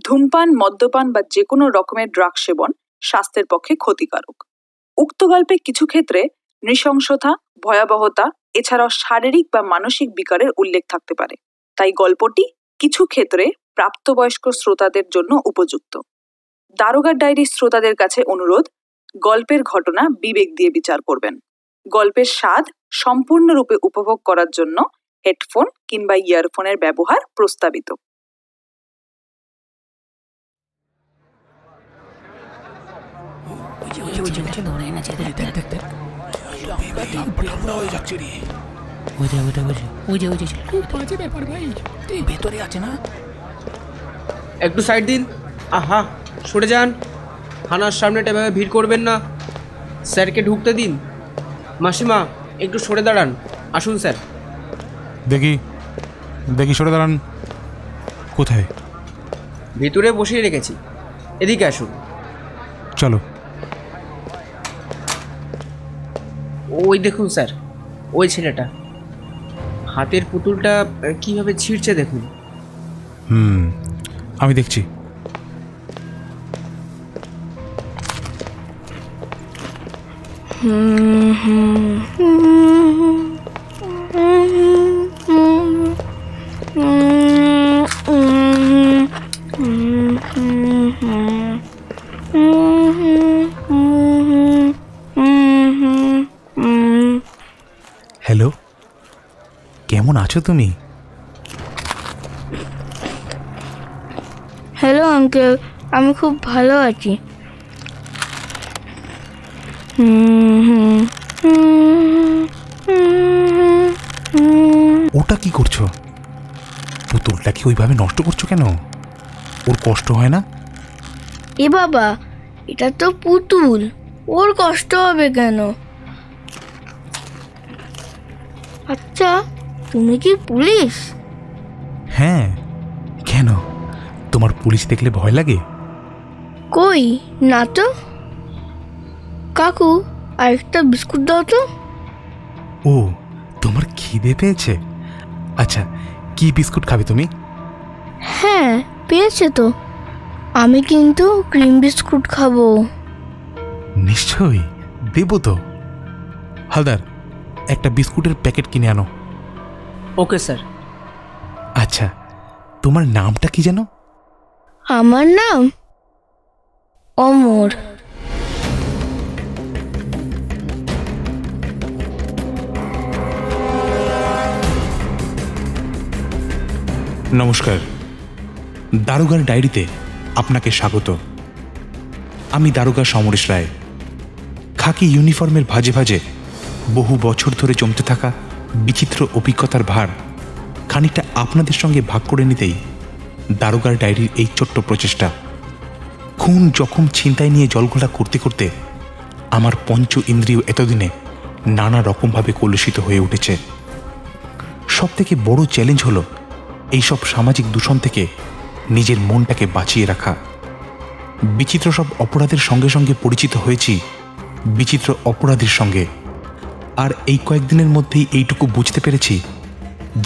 ধূমপান, মদ্যপান বা যে কোনো রকমের ড্রাগ সেবন স্বাস্থ্যের পক্ষে ক্ষতিকারক। উক্ত গল্পে কিছু ক্ষেত্রে নৃশংসতা, ভয়াবহতা এছাড়াও শারীরিক বা মানসিক বিকারের উল্লেখ থাকতে পারে, তাই গল্পটি কিছু ক্ষেত্রে প্রাপ্তবয়স্ক শ্রোতাদের জন্য উপযুক্ত। দারোগার ডায়েরি শ্রোতাদের কাছে অনুরোধ, গল্পের ঘটনা বিবেক দিয়ে বিচার করবেন। গল্পের স্বাদ সম্পূর্ণরূপে উপভোগ করার জন্য হেডফোন কিংবা ইয়ারফোনের ব্যবহার প্রস্তাবিত। একটু সাইড দিন। আহা, সরে যান। থানার সামনেটা এভাবে ভিড় করবেন না। স্যারকে ঢুকতে দিন। মাসিমা, একটু সরে দাঁড়ান। আসুন স্যার। দেখি দেখি, সরে দাঁড়ান। কোথায়? ভিতরে বসিয়ে রেখেছি, এদিকে আসুন। চলো। ওই দেখুন স্যার, ওই ছেলেটা হাতের পুতুলটা কিভাবে ছিঁড়ছে দেখুন। আমি দেখছি। হ্যালো, কেমন আছো তুমি? হ্যালো আঙ্কেল, আমি খুব ভালো আছি। ওটা কি করছো? পুতুলটা কি ওইভাবে নষ্ট করছো কেন? ওর কষ্ট হয় না? এ বাবা, এটা তো পুতুল, ওর কষ্ট হবে কেন? আচ্ছা, তুমি কি পুলিশ? হ্যাঁ, কেন? তোমার পুলিশ দেখলে ভয় লাগে? কই না তো। কাকু, আরেকটা বিস্কুট দাও তো। ও, তোমার খিদে পেয়েছে? আচ্ছা, কি বিস্কুট খাবে তুমি? হ্যাঁ, পেয়েছে তো। আমি কিন্তু ক্রিম বিস্কুট খাবো। নিশ্চয়ই দেবো তো। হালদার, একটা বিস্কুটের প্যাকেট কিনে আনো। Okay sir. আচ্ছা, তোমার নামটা কি যেন? আমার নাম অমর। নমস্কার, দারোগার ডায়েরিতে আপনাকে স্বাগত। আমি দারোগা সমরেশ রায়। খাকি ইউনিফর্মের ভাজে ভাজে বহু বছর ধরে জমতে থাকা বিচিত্র অভিজ্ঞতার ভার খানিকটা আপনাদের সঙ্গে ভাগ করে নিতেই দারোগার ডায়েরির এই ছোট্ট প্রচেষ্টা। খুন, জখম, ছিনতাই নিয়ে জলঘোলা করতে করতে আমার পঞ্চ ইন্দ্রিয় এতদিনে নানা রকমভাবে কলুষিত হয়ে উঠেছে। সবথেকে বড় চ্যালেঞ্জ হলো এইসব সামাজিক দূষণ থেকে নিজের মনটাকে বাঁচিয়ে রাখা। বিচিত্র সব অপরাধের সঙ্গে সঙ্গে পরিচিত হয়েছি বিচিত্র অপরাধীর সঙ্গে। আর এই কয়েকদিনের মধ্যেই এইটুকু বুঝতে পেরেছি,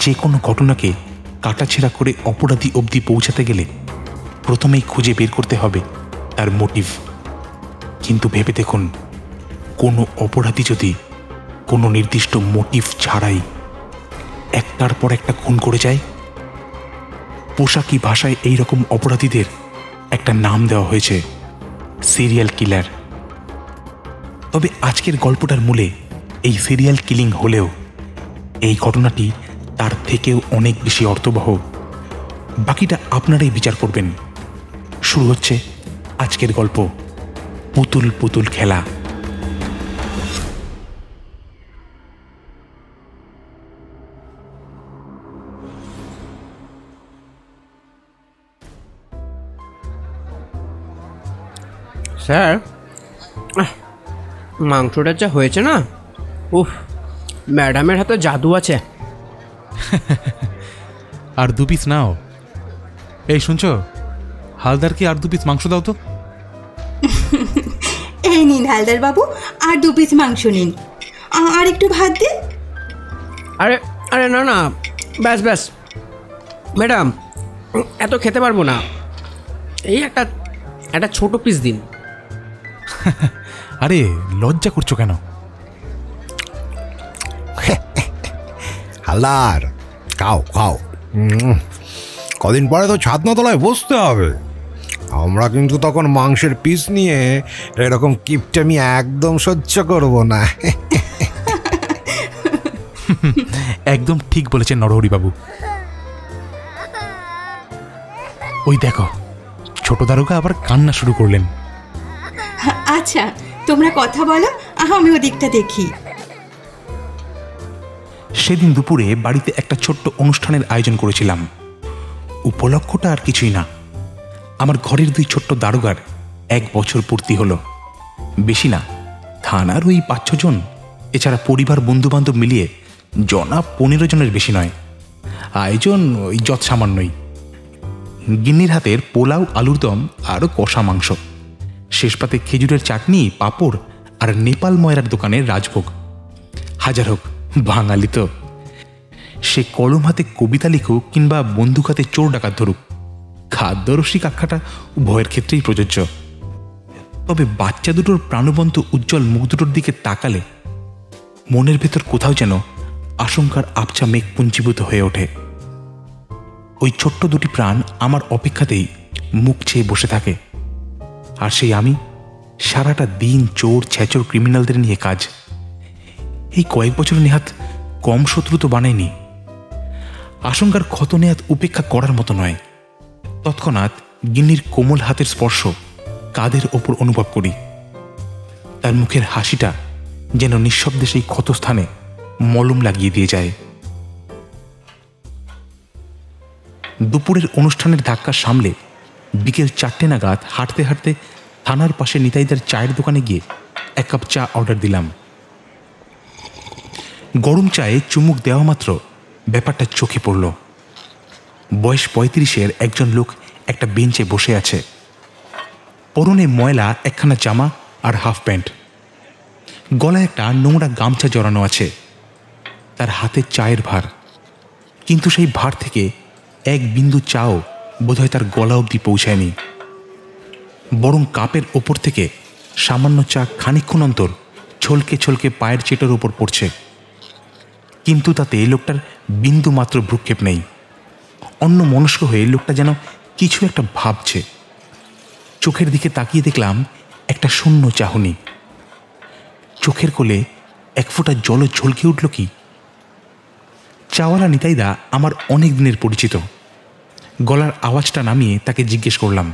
যে কোনো ঘটনাকে কাটাছেঁড়া করে অপরাধী অবধি পৌঁছাতে গেলে প্রথমেই খুঁজে বের করতে হবে তার মোটিভ। কিন্তু ভেবে দেখুন, কোনো অপরাধী যদি কোনো নির্দিষ্ট মোটিভ ছাড়াই একটার পর একটা খুন করে যায়, পোশাকি ভাষায় এই রকম অপরাধীদের একটা নাম দেওয়া হয়েছে, সিরিয়াল কিলার। তবে আজকের গল্পটার মূলে এই সিরিয়াল কিলিং হলেও এই ঘটনাটি তার থেকেও অনেক বেশি অর্থবহ। বাকিটা আপনারাই বিচার করবেন। শুরু হচ্ছে আজকের গল্প, পুতুল পুতুল খেলা। স্যার, মাংসটা যা হয়েছে না, উফ, ম্যাডামের হাতে জাদু আছে। আর 2 পিস নাও। এই শুনছো, হালদারকে আর 2 পিস মাংস দাও তো। এই নিন হালদার বাবু, আর 2 পিস মাংস নিন, আর একটু ভাত দিন। আরে আরে না না, ব্যাস ব্যাস ম্যাডাম, এত খেতে পারবো না। এই একটা একটা ছোট পিস দিন। আরে লজ্জা করছো কেন? হালদার, খাও খাও। কদিন পরে তো ছাদনাতলায় বসতে হবে। আমরা কিন্তু তখন মাংসের পিস নিয়ে এরকম কিপটামি একদম সহ্য করব না। একদম ঠিক বলেছেন নরহরিবাবু। ওই দেখো, ছোট দারোগা আবার কান্না শুরু করলেন। আচ্ছা, তোমরা কথা বলো, আমি ওদিকটা দেখি। সেদিন দুপুরে বাড়িতে একটা ছোট্ট অনুষ্ঠানের আয়োজন করেছিলাম। উপলক্ষটা আর কিছুই না, আমার ঘরের দুই ছোট্ট দারোগার 1 বছর পূর্তি হলো। বেশি না, থানার ওই 5-6 জন, এছাড়া পরিবার বন্ধু বান্ধব মিলিয়ে জনা 15 জনের বেশি নয়। আয়োজন ওই যৎ সামান্যই। গিন্নির হাতের পোলাও, আলুর দম আর কষা মাংস, শেষ পাতে খেজুরের চাটনি, পাঁপড় আর নেপাল ময়রার দোকানের রাজভোগ। হাজার হোক, বাঙালি তো। সে কলম হাতে কবিতা লিখুক কিংবা বন্দুক হাতে চোর ডাকাত ধরুক, খাদ্যরসিক আখ্যাটা উভয়ের ক্ষেত্রেই প্রযোজ্য। তবে বাচ্চা দুটোর প্রাণবন্ত উজ্জ্বল মুখ দুটোর দিকে তাকালে মনের ভেতর কোথাও যেন আশঙ্কার আবছা মেঘ পুঞ্জীভূত হয়ে ওঠে। ওই ছোট্ট দুটি প্রাণ আমার অপেক্ষাতেই মুখ চেয়ে বসে থাকে, আর সেই আমি সারাটা দিন চোর ছেচর ক্রিমিনালদের নিয়ে কাজ। এই কয়েক বছর নেহাত কম শত্রু তো বানায়নি। আশঙ্কার ক্ষত নেহাত উপেক্ষা করার মতো নয়। তৎক্ষণাৎ গিন্নির কোমল হাতের স্পর্শ কাঁধের ওপর অনুভব করি। তার মুখের হাসিটা যেন নিঃশব্দে সেই ক্ষতস্থানে মলম লাগিয়ে দিয়ে যায়। দুপুরের অনুষ্ঠানের ধাক্কা সামলে বিকেল 4টে নাগাদ হাঁটতে হাঁটতে থানার পাশে নিতাইদার চায়ের দোকানে গিয়ে 1 কাপ চা অর্ডার দিলাম। গরম চায়ে চুমুক দেওয়া মাত্র ব্যাপারটা চোখে পড়ল। বয়স 35-এর একজন লোক একটা বেঞ্চে বসে আছে। পরনে ময়লা একখানা জামা আর হাফ প্যান্ট, গলায় একটা নোংরা গামছা জড়ানো আছে। তার হাতে চায়ের ভার, কিন্তু সেই ভার থেকে 1 বিন্দু চাও বোধহয় তার গলা অবধি পৌঁছায়নি। বরং কাপের ওপর থেকে সামান্য চা খানিকক্ষণ অন্তর ছলকে ছলকে পায়ের চেটের ওপর পড়ছে। কিন্তু তাতে লোকটার বিন্দু মাত্র ভ্রুক্ষেপ নেই। অন্য মনস্ক হয়ে লোকটা যেন কিছু একটা ভাবছে। চোখের দিকে তাকিয়ে দেখলাম একটা শূন্য চাহনি। চোখের কোলে 1 ফোঁটা জল ঝলকে উঠল কি। চাওয়ালা নিতাইদা আমার অনেক দিনের পরিচিত। গলার আওয়াজটা নামিয়ে তাকে জিজ্ঞেস করলাম,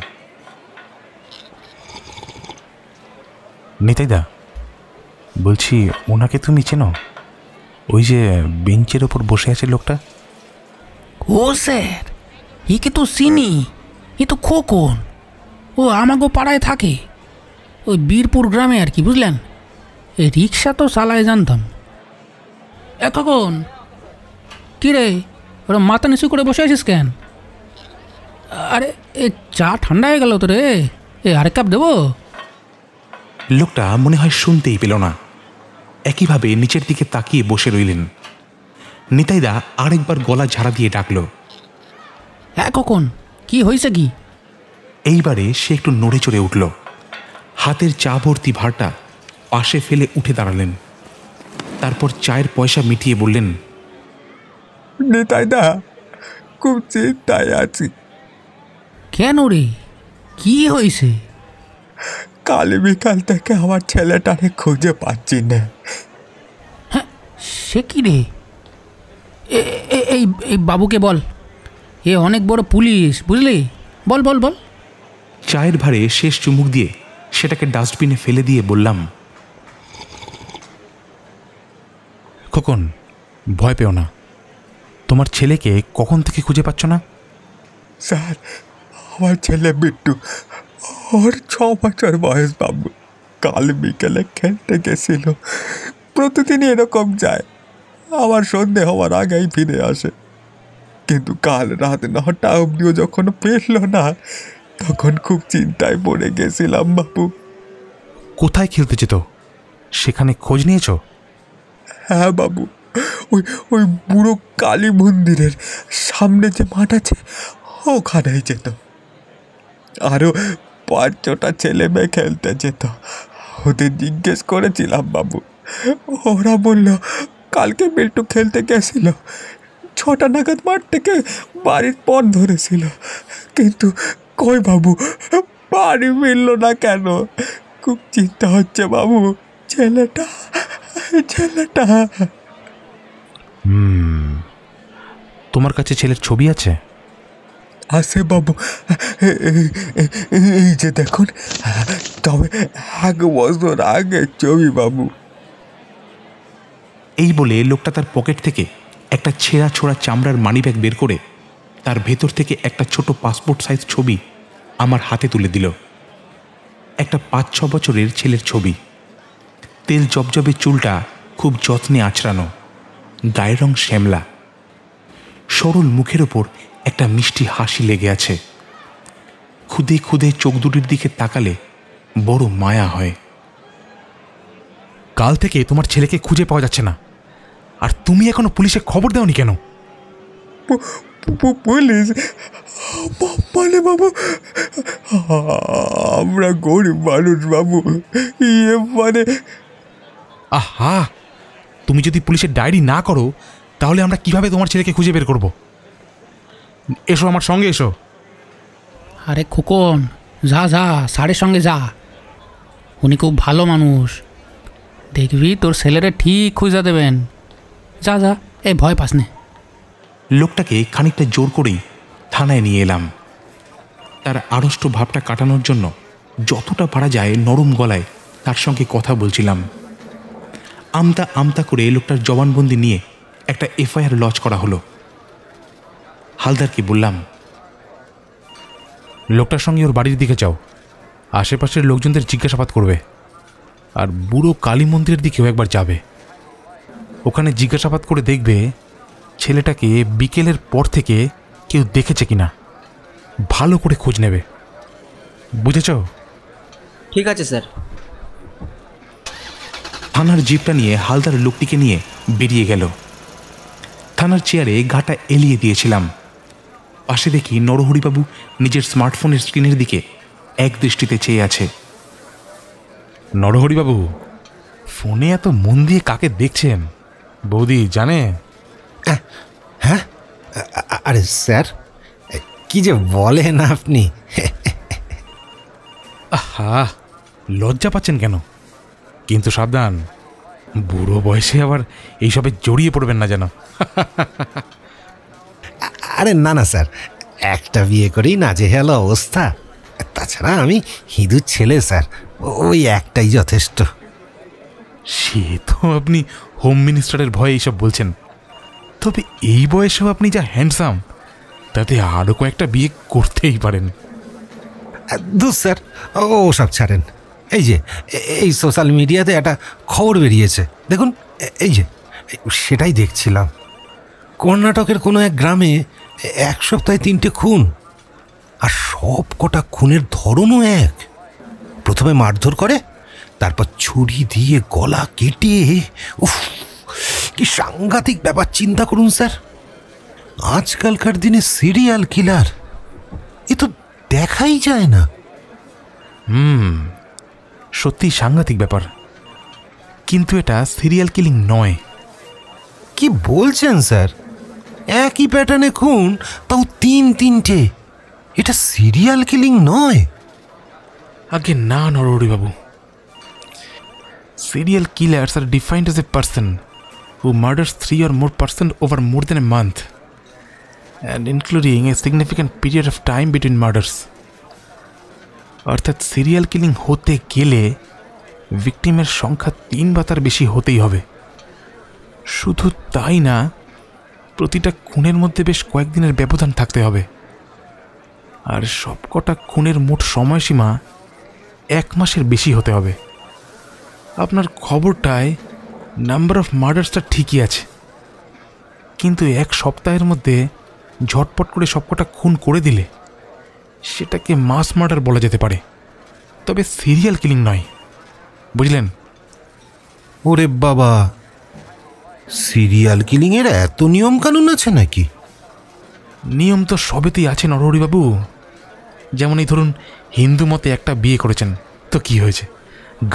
নিতাইদা, বলছি ওনাকে তুমি চেনো? ওই যে বেঞ্চের ওপর বসে আছে লোকটা। ও স্যার, একে তো চিনি, এ তো খোকন। ও আমাগো পাড়ায় থাকে, ওই বীরপুর গ্রামে আর কি, বুঝলেন? এই রিক্সা তো চালায় জানতাম। এ খোকন, কী রে, ওরা মাথা নিচু করে বসে আছিস কেন? আরে এ চা ঠান্ডা হয়ে গেল তো রে, আরেক কাপ দেবো? লোকটা মনে হয় শুনতেই পেল না, একইভাবে নিচের দিকে তাকিয়ে বসে রইলেন। নিতাইদা আরেকবার গলা ঝাড়া দিয়ে ডাকল, হ্যাঁ খোকন, কি হয়েছে কি? এইবারে সে একটু নড়ে চড়ে উঠল। হাতের চা ভর্তি ভারটা পাশে ফেলে উঠে দাঁড়ালেন। তারপর চায়ের পয়সা মিটিয়ে বললেন, নিতাইদা, খুব চিন্তায় আছি। কেন রে, কি হয়েছে? কাল বিকাল থেকে আমার ছেলেটারে খুঁজে পাচ্ছি না। হ্যাঁ, সে কি রে? এই এই বাবুকে বল, এ অনেক বড় পুলিশ, বুঝলি? বল বল বল। চায়ের ভারে শেষ চুমুক দিয়ে সেটাকে ডাস্টবিনে ফেলে দিয়ে বললাম, খোকন, ভয় পেও না। তোমার ছেলেকে কখন থেকে খুঁজে পাচ্ছ না? স্যার, আমার ছেলে বিট্টু, ওর 6 বছর বয়স বাবু। কাল বিকেলে খেলতে গেছিল। প্রতিদিনই এরকম যায়, আমার সন্ধে হওয়ার আগেই ফিরে আসে। কিন্তু কাল রাত 9টা অবধিও যখন ফিরল না, তখন খুব চিন্তায় পড়ে গেছিলাম বাবু। কোথায় খেলতে যেত? সেখানে খোঁজ নিয়েছ? হ্যাঁ বাবু, ওই বুড়ো কালী মন্দিরের সামনে যে মাঠ আছে, ওখানেই যেত। আরও 5-6টা ছেলে মেয়ে খেলতে যেত। ওদের জিজ্ঞেস করেছিলাম বাবু, ওরা বলল কালকে বিল্টু খেলতে গেছিল, 6টা নাগাদ মাঠ থেকে বাড়ির পথ ধরেছিল, কিন্তু কই বাবু বাড়ি মিলল না কেন? খুব চিন্তা হচ্ছে বাবু, ছেলেটা। তোমার কাছে ছেলের ছবি আছে? আছে বাবু, এই যে দেখুন, তবে 1 বছর আগে ছবি বাবু। এই বলে লোকটা তার পকেট থেকে একটা ছেঁড়া ছোড়া চামড়ার মানিব্যাগ বের করে তার ভেতর থেকে একটা ছোট পাসপোর্ট সাইজ ছবি আমার হাতে তুলে দিল। একটা 5-6 বছরের ছেলের ছবি। তেল জবজবে চুলটা খুব যত্নে আঁচড়ানো, গায়ের রং শ্যামলা, সরল মুখের ওপর একটা মিষ্টি হাসি লেগে আছে। খুদে খুদে চোখ দুটির দিকে তাকালে বড় মায়া হয়। কাল থেকে তোমার ছেলেকে খুঁজে পাওয়া যাচ্ছে না, আর তুমি এখনো পুলিশে খবর দাওনি কেন? পুলিশ মানে বাবু, আমরা গরিব মানুষ বাবু, মানে। আহা, তুমি যদি পুলিশের ডায়েরি না করো তাহলে আমরা কিভাবে তোমার ছেলেকে খুঁজে বের করব? এসো আমার সঙ্গে এসো। আরে খোকন, যা যা, স্যারের সঙ্গে যা, উনি খুব ভালো মানুষ, দেখবি তোর ছেলেরে ঠিক খুঁজে দেবেন। যা যা, এই ভয় পাস নে। লোকটাকে খানিকটা জোর করেই থানায় নিয়ে এলাম। তার আড়ষ্ট ভাবটা কাটানোর জন্য যতটা পারা যায় নরম গলায় তার সঙ্গে কথা বলছিলাম। আমতা আমতা করে লোকটার জবানবন্দি নিয়ে একটা এফআইআর লজ করা হলো। হালদারকে বললাম, লোকটার সঙ্গে ওর বাড়ির দিকে যাও, আশেপাশের লোকজনদের জিজ্ঞাসাবাদ করবে, আর বুড়ো কালী মন্দিরের দিকেও একবার যাবে। ওখানে জিজ্ঞাসাবাদ করে দেখবে ছেলেটাকে বিকেলের পর থেকে কেউ দেখেছে কিনা। ভালো করে খোঁজ নেবে, বুঝেছ? ঠিক আছে স্যার। থানার জিপটা নিয়ে হালদার লোকটিকে নিয়ে বেরিয়ে গেল। থানার চেয়ারে গাটা এলিয়ে দিয়েছিলাম। পাশে দেখি নরহরিবাবু নিজের স্মার্টফোনের স্ক্রিনের দিকে এক দৃষ্টিতে চেয়ে আছে। নরহরিবাবু, ফোনে এত মন দিয়ে কাকে দেখছেন বৌদি জানে? হ্যাঁ, আরে স্যার, কি যে বলেন আপনি। আহা, লজ্জা পাচ্ছেন কেন? কিন্তু সাবধান, বুড়ো বয়সে আবার এইসবে জড়িয়ে পড়বেন না যেন। আরে না না স্যার, একটা বিয়ে করেই নাজেহাল অবস্থা। তাছাড়া আমি হিঁদুর ছেলে স্যার, ওই একটাই যথেষ্ট। সে তো আপনি হোম মিনিস্টারের ভয়ে এইসব বলছেন, তবে এই বয়সেও আপনি যা হ্যান্ডসাম, তাতে আরও কয়েকটা বিয়ে করতেই পারেন। দূর স্যার, ও সব ছাড়েন। এই যে এই সোশ্যাল মিডিয়াতে একটা খবর বেরিয়েছে দেখুন, এই যে সেটাই দেখছিলাম। কর্ণাটকের কোনো এক গ্রামে 1 সপ্তাহে 3টে খুন, আর সব কটা খুনের ধরনও এক। প্রথমে মারধর করে, তারপর ছুরি দিয়ে গলা কেটে। উফ, কি সাংঘাতিক ব্যাপার, চিন্তা করুন স্যার। আজকালকার দিনে সিরিয়াল কিলার এ তো দেখাই যায় না। সত্যি সাংঘাতিক ব্যাপার, কিন্তু এটা সিরিয়াল কিলিং নয়। কি বলছেন স্যার? একই প্যাটার্নে খুন, তাও 3-3টে, এটা সিরিয়াল কিলিং নয়? আগে না Naraharibabu, serial killers are defined as a person who murders 3 or more persons over more than a month, and including a significant period of time between murders. অর্থাৎ সিরিয়াল কিলিং হতে গেলে ভিকটিমের সংখ্যা 3 বা তার বেশি হতেই হবে। শুধু তাই না, প্রতিটা খুনের মধ্যে বেশ কয়েকদিনের ব্যবধান থাকতে হবে, আর সবকটা খুনের মোট সময়সীমা 1 মাসের বেশি হতে হবে। আপনার খবরটায় নাম্বার অফ মার্ডার্সটা ঠিকই আছে, কিন্তু 1 সপ্তাহের মধ্যে ঝটপট করে সবকটা খুন করে দিলে সেটাকে মাস মার্ডার বলা যেতে পারে, তবে সিরিয়াল কিলিং নয়, বুঝলেন? ওরে বাবা, সিরিয়াল কিলিংয়ের এত নিয়ম কানুন আছে নাকি? নিয়ম তো সবেতেই আছে নরহরিবাবু, যেমন এই ধরুন হিন্দু মতে একটা বিয়ে করেছেন, তো কি হয়েছে,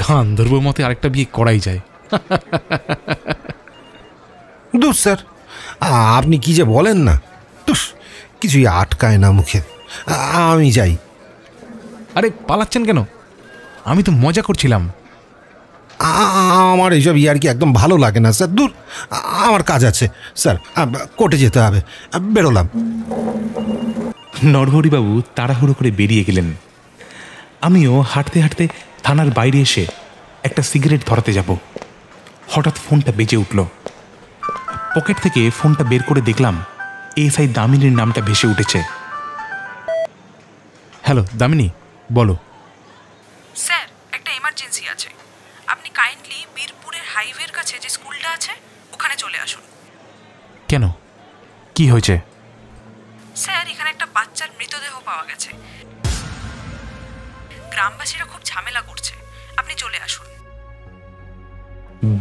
গান্ধর্ব মতে আরেকটা বিয়ে করাই যায়। দূর স্যার, আপনি কি যে বলেন না, তুস কিছুই আটকায় না মুখে। আমি যাই। আরে পালাচ্ছেন কেন? আমি তো মজা করছিলাম। আমার এইসব ইয়ার কি একদম ভালো লাগে না স্যার। দূর, আমার কাজ আছে স্যার, কোর্টে যেতে হবে, বেরোলাম। নরহরিবাবু তাড়াহুড়ো করে বেরিয়ে গেলেন। আমিও হাঁটতে হাঁটতে থানার বাইরে এসে একটা সিগারেট ধরাতে যাব। হঠাৎ ফোনটা বেজে উঠল। পকেট থেকে ফোনটা বের করে দেখলাম এসআই দামিনীর নামটা ভেসে উঠেছে। হ্যালো দামিনী, বলো। স্যার, একটা এমার্জেন্সি আছে। আপনি কাইন্ডলি বীরপুরের হাইওয়ের কাছে যে স্কুলটা আছে ওখানে চলে আসুন। কেন, কি হয়েছে? স্যার, এখানে একটা বাচ্চার মৃতদেহ পাওয়া গেছে। গ্রামবাসীরা খুব ঝামেলা করছে, আপনি চলে আসুন।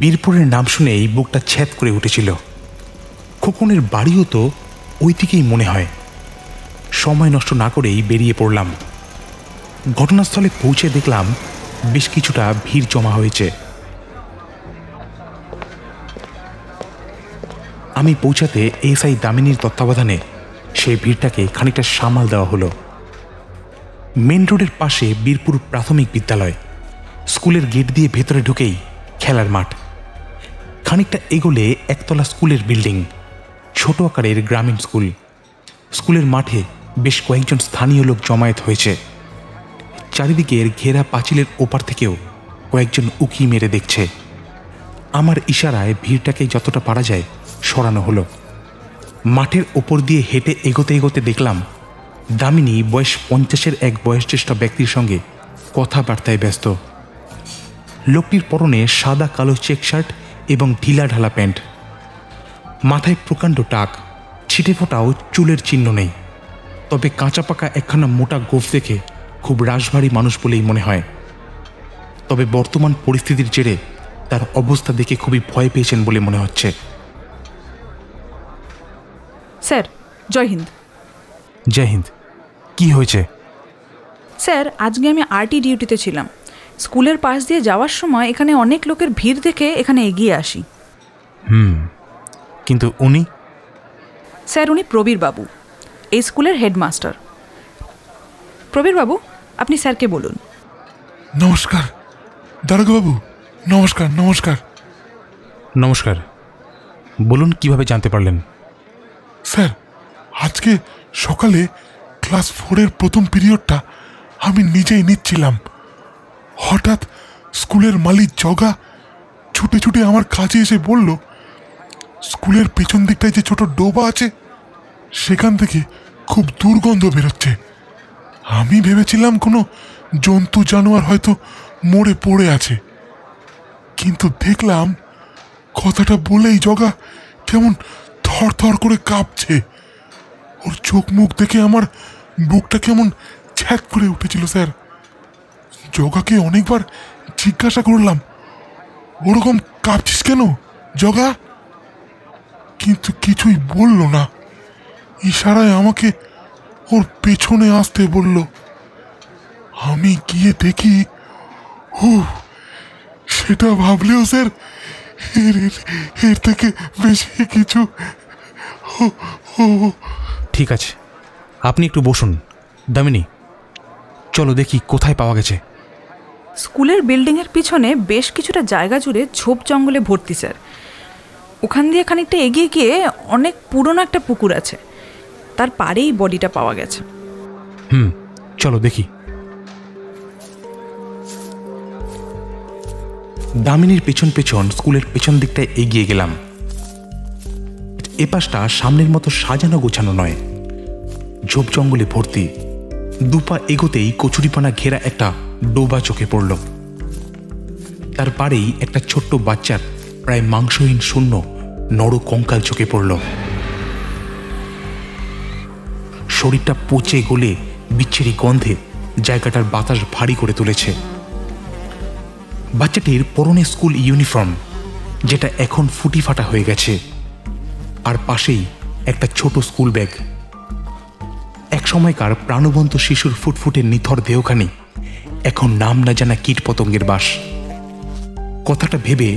বীরপুরের নাম শুনেই বুকটা ছ্যাদ করে উঠেছিল। খোকনের বাড়িও তো ওই দিকেই মনে হয়। সময় নষ্ট না করেই বেরিয়ে পড়লাম। ঘটনাস্থলে পৌঁছে দেখলাম বেশ কিছুটা ভিড় জমা হয়েছে। আমি পৌঁছাতে এসআই দামিনীর তত্ত্বাবধানে সেই ভিড়টাকে খানিকটা সামাল দেওয়া হলো। মেন রোডের পাশে বীরপুর প্রাথমিক বিদ্যালয়। স্কুলের গেট দিয়ে ভেতরে ঢুকেই খেলার মাঠ। খানিকটা এগোলে একতলা স্কুলের বিল্ডিং, ছোট আকারের গ্রামীণ স্কুল। স্কুলের মাঠে বেশ কয়েকজন স্থানীয় লোক জমায়েত হয়েছে। চারিদিকের ঘেরা পাঁচিলের ওপার থেকেও কয়েকজন উকি মেরে দেখছে। আমার ইশারায় ভিড়টাকে যতটা পারা যায় সরানো হলো। মাঠের ওপর দিয়ে হেঁটে এগোতে এগোতে দেখলাম দামিনী বয়স 50-এর এক বয়োজ্যেষ্ঠ ব্যক্তির সঙ্গে কথাবার্তায় ব্যস্ত। লোকটির পরনে সাদা কালো চেক শার্ট এবং ঢিলা ঢালা প্যান্ট। মাথায় প্রকাণ্ড টাক, ছিটে ফোটাও চুলের চিহ্ন নেই। তবে কাঁচা পাকা একখানা মোটা গোঁফ দেখে খুব রাশভারী মানুষ বলেই মনে হয়। তবে বর্তমান পরিস্থিতির জেরে তার অবস্থা দেখে খুবই ভয় পেয়েছেন বলে মনে হচ্ছে। স্যার, জয় হিন্দ। জয় হিন্দ। কি হয়েছে? স্যার, আজকে আমি আরটি ডিউটিতে ছিলাম। স্কুলের পাশ দিয়ে যাওয়ার সময় এখানে অনেক লোকের ভিড় দেখে এখানে এগিয়ে আসি। কিন্তু উনি? স্যার, উনি প্রবীর বাবু, এই স্কুলের হেডমাস্টার। প্রবীর বাবু, আপনি স্যারকে বলুন। নমস্কার দারোগাবাবু, নমস্কার। নমস্কার নমস্কার। বলুন, কিভাবে জানতে পারলেন? স্যার, আজকে সকালে ক্লাস 4-এর প্রথম পিরিয়ডটা আমি নিজেই নিচ্ছিলাম। হঠাৎ স্কুলের মালিক জগা ছুটে ছুটে আমার কাছে এসে বলল, স্কুলের পেছন দিকটায় যে ছোট ডোবা আছে সেখান থেকে খুব দুর্গন্ধ বেরোচ্ছে। আমি ভেবেছিলাম কোনো জন্তু জানোয়ার হয়তো মরে পড়ে আছে, কিন্তু দেখলাম কথাটা বলেই জগা কেমন থর থর করে কাঁপছে। ওর চোখ মুখ দেখে আমার বুকটা কেমন ছ্যাদ করে উঠেছিল স্যার। জগাকে অনেকবার জিজ্ঞাসা করলাম, ওরকম কাঁপছিস কেন জগা? কিন্তু কিছুই বলল না। ইশারায় আমাকে ওর পেছনে আসতে বলল। আমি গিয়ে দেখি, সেটা ভাবলেও স্যার এর থেকে বেশি কিছু। ঠিক আছে, আপনি একটু বসুন। দামিনী, চলো দেখি কোথায় পাওয়া গেছে। স্কুলের বিল্ডিংয়ের পিছনে বেশ কিছুটা জায়গা জুড়ে ঝোপ জঙ্গলে ভর্তি স্যার। ওখান দিয়ে খানিকটা এগিয়ে গিয়ে অনেক পুরনো একটা পুকুর আছে, তার পাড়েই বডিটা পাওয়া গেছে। চলো দেখি। দামিনীর পেছন পেছন স্কুলের পেছন দিকটায় এগিয়ে গেলাম। এ পাশটা সামনের মতো সাজানো গোছানো নয়, ঝোপ জঙ্গলে ভর্তি। দুপা এগোতেই কচুরিপানা ঘেরা একটা ডোবা চোখে পড়ল। তার পাড়েই একটা ছোট্ট বাচ্চার প্রায় মাংসহীন শূন্য নর কঙ্কাল চোখে পড়ল। শরীরটা পচে গলে বিচ্ছিরি গন্ধে জায়গাটার বাতাস ভারী করে তুলেছে। বাচ্চাটির পরনে স্কুল ইউনিফর্ম, যেটা এখন ফুটি ফাটা হয়ে গেছে, আর পাশেই একটা ছোট স্কুল ব্যাগ। এক সময়কার প্রাণবন্ত শিশুর ফুটফুটে নিথর দেহখানি এখন নাম না জানা কীট পতঙ্গের বাস। কথাটা ভেবে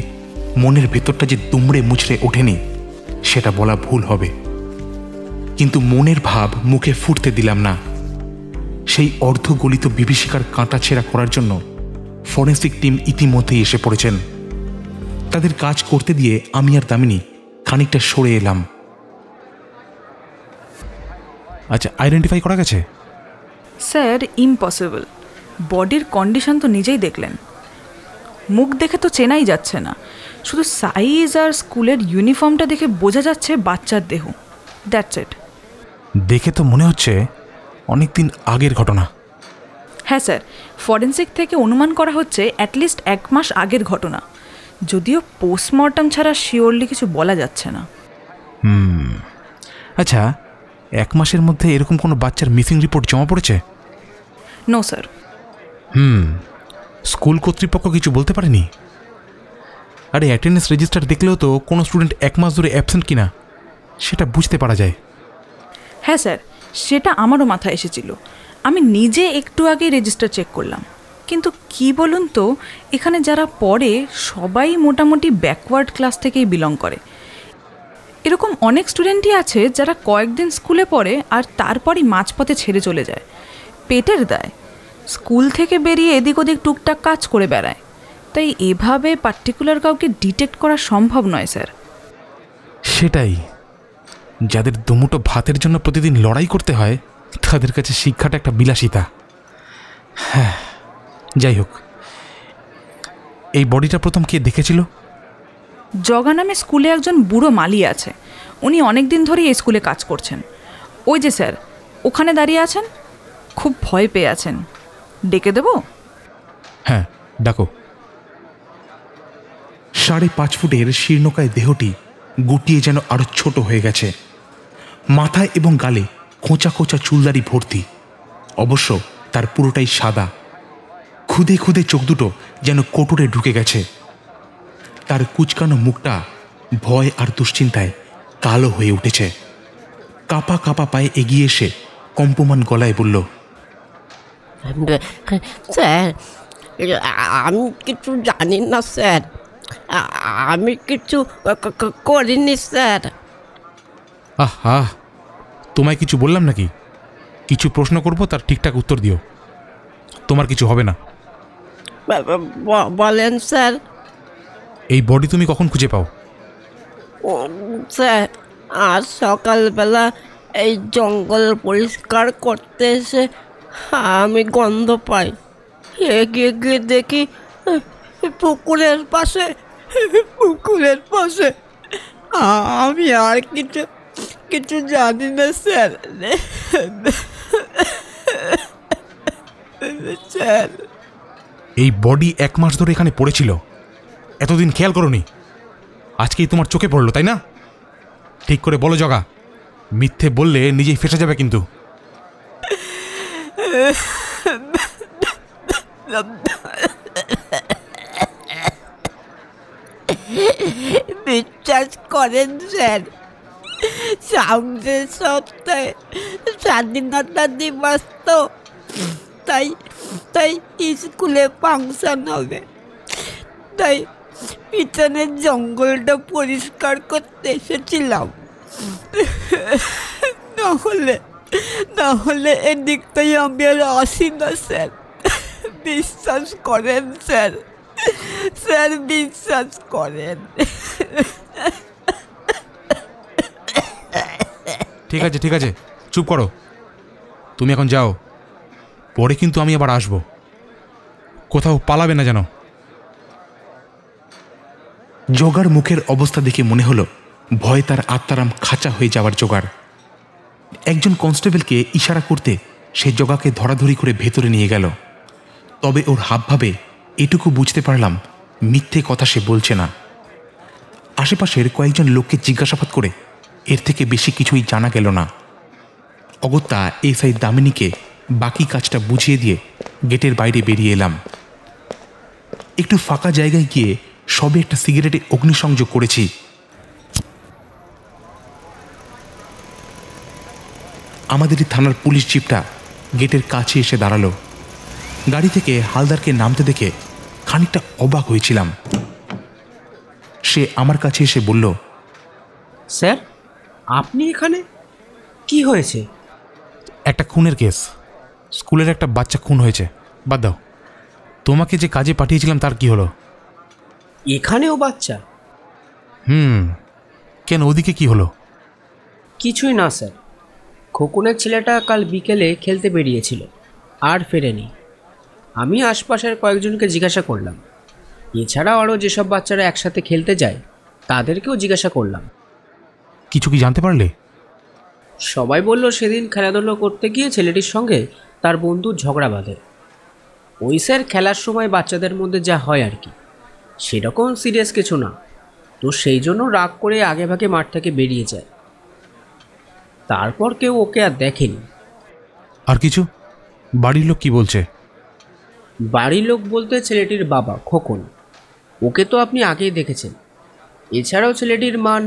মনের ভেতরটা যে দুমড়ে মুচড়ে ওঠেনি সেটা বলা ভুল হবে, কিন্তু মনের ভাব মুখে ফুটতে দিলাম না। সেই অর্ধগলিত বিভীষিকার কাঁটা ছেঁড়া করার জন্য ফরেন্সিক টিম ইতিমধ্যেই এসে পড়েছেন। তাদের কাজ করতে দিয়ে আমি আর দামিনী খানিকটা সরে এলাম। আচ্ছা, আইডেন্টিফাই করা গেছে? Sir, impossible. বডির কন্ডিশন তো নিজেই দেখলেন, মুখ দেখে তো চেনাই যাচ্ছে না, শুধু সাইজ আর স্কুলের ইউনিফর্মটা দেখে বোঝা যাচ্ছে বাচ্চার দেহ। That's it. দেখে তো মনে হচ্ছে অনেকদিন আগের ঘটনা। হ্যাঁ স্যার, ফরেন্সিক থেকে অনুমান করা হচ্ছে অ্যাটলিস্ট 1 মাস আগের ঘটনা, যদিও পোস্টমর্টম ছাড়া শিওরলি কিছু বলা যাচ্ছে না। আচ্ছা, 1 মাসের মধ্যে এরকম কোনো বাচ্চার মিসিং রিপোর্ট জমা পড়েছে? No sir. স্কুল কর্তৃপক্ষ কিছু বলতে পারেনি? আরে অ্যাটেন্ডেন্স রেজিস্টার দেখলেও তো কোনো স্টুডেন্ট 1 মাস ধরে অ্যাবসেন্ট কিনা সেটা বুঝতে পারা যায়। হ্যাঁ স্যার, সেটা আমারও মাথায় এসেছিল। আমি নিজে একটু আগে রেজিস্টার চেক করলাম, কিন্তু কি বলুন তো, এখানে যারা পড়ে সবাই মোটামুটি ব্যাকওয়ার্ড ক্লাস থেকেই বিলং করে। এরকম অনেক স্টুডেন্টই আছে যারা কয়েকদিন স্কুলে পড়ে আর তারপরই মাঝপথে ছেড়ে চলে যায়, পেটের দায়। স্কুল থেকে বেরিয়ে এদিক ওদিক টুকটাক কাজ করে বেড়ায়, তাই এভাবে পার্টিকুলার কাউকে ডিটেক্ট করা সম্ভব নয় স্যার। সেটাই, যাদের দুমুটো ভাতের জন্য প্রতিদিন লড়াই করতে হয় তাদের কাছে শিক্ষাটা একটা বিলাসিতা। হ্যাঁ, যাই হোক, এই বডিটা প্রথম কে দেখেছিল? জগা নামে স্কুলে একজন বুড়ো মালি আছে, উনি অনেক দিন ধরেই এই স্কুলে কাজ করছেন। ওই যে স্যার ওখানে দাঁড়িয়ে আছেন, খুব ভয় পেয়ে আছেন। ডেকে দেব? হ্যাঁ, ডাকো। 5.5 ফুটের শীর্ণকায় দেহটি গুটিয়ে যেন আরো ছোট হয়ে গেছে। মাথায় এবং গালে খোঁচা খোঁচা চুলদারি ভর্তি, অবশ্য তার পুরোটাই সাদা। খুদে খুদে চোখ দুটো যেন কোটরে ঢুকে গেছে। তার কুচকানো মুখটা ভয় আর দুশ্চিন্তায় কালো হয়ে উঠেছে। কাপা কাপা পায়ে এগিয়ে এসে কম্পমান গলায় বলল, স্যার, আমি কিছু জানি না স্যার, আমি কিছু করিনি স্যার। আহা, তোমায় কিছু বললাম নাকি? কিছু প্রশ্ন করবো, তার ঠিকঠাক উত্তর দিও। তোমার কিছু হবে না। বলেন স্যার। এই বডি তুমি কখন খুঁজে পাও? স্যার, আজ সকালবেলা এই জঙ্গল পরিষ্কার করতে এসে আমি গন্ধ পাই। এগিয়ে গিয়ে দেখি পুকুরের পাশে। আমি আর কিছু জানি না স্যার। স্যার, এই বডি 1 মাস ধরে এখানে পড়েছিল, এতদিন খেয়াল করোনি? আজকেই তোমার চোখে পড়লো, তাই না? ঠিক করে বলো জগা, মিথ্যে বললে নিজেই ফেঁসে যাবে কিন্তু। বিশ্বাস করেন স্যার, সামনের সপ্তাহে স্বাধীনতা দিবস তো, তাই স্কুলে ফাংশন হবে, তাই পিছনের জঙ্গলটা পরিষ্কার করতে এসেছিলাম। নাহলে এদিকটাই আমি আর আসি না স্যার। বিশ্বাস করেন স্যার, বিশ্বাস করেন। ঠিক আছে, চুপ করো। তুমি এখন যাও, পরে কিন্তু আমি আবার আসবো। কোথাও পালাবে না যেন। জগার মুখের অবস্থা দেখে মনে হলো ভয় তার আত্মারাম খাঁচা হয়ে যাওয়ার জোগাড়। একজন কনস্টেবলকে ইশারা করতে সে জগাকে ধরাধরি করে ভেতরে নিয়ে গেল। তবে ওর হাবভাবে এটুকু বুঝতে পারলাম মিথ্যে কথা সে বলছে না। আশেপাশের কয়েকজন লোককে জিজ্ঞাসাবাদ করে এর থেকে বেশি কিছুই জানা গেল না। অগত্যা এসআই দামিনীকে বাকি কাজটা বুঝিয়ে দিয়ে গেটের বাইরে বেরিয়ে এলাম। একটু ফাঁকা জায়গায় গিয়ে সবে একটা সিগারেটে অগ্নিসংযোগ করেছি। আমাদেরই থানার পুলিশ জিপটা গেটের কাছে এসে দাঁড়ালো। গাড়ি থেকে হালদারকে নামতে দেখে খানিকটা অবাক হয়েছিলাম। সে আমার কাছে এসে বলল, স্যার, আপনি এখানে? কি হয়েছে? একটা খুনের কেস, স্কুলের একটা বাচ্চা খুন হয়েছে। বাদ দাও, তোমাকে যে কাজে পাঠিয়েছিলাম তার কি হলো? এখানেও বাচ্চা? কেন, ওদিকে কি হলো? কিছুই না স্যার, খোকনের ছেলেটা কাল বিকেলে খেলতে বেরিয়েছিল, আর ফেরেনি। আমি আশপাশের কয়েকজনকে জিজ্ঞাসা করলাম, এছাড়াও আরও যেসব বাচ্চারা একসাথে খেলতে যায় তাদেরকেও জিজ্ঞাসা করলাম। কিছু কি জানতে পারলে? সবাই বলল সেদিন খেলাধুলো করতে গিয়ে ছেলেটির সঙ্গে তার বন্ধুর ঝগড়া বাঁধে। ওই স্যার খেলার সময় বাচ্চাদের মধ্যে যা হয় আর কি, সেরকম সিরিয়াস কিছু না, তো সেই জন্য রাগ করে আগেভাগে মাঠ থেকে বেরিয়ে যায়। তারপর কেউ ওকে আর দেখেনি। আর কিছু? বাড়ির লোক কি বলছে? বাড়ির লোক বলতে ছেলেটির বাবা খোকন, ওকে তো আপনি আগেই দেখেছেন। এছাড়াও ছেলেটির মার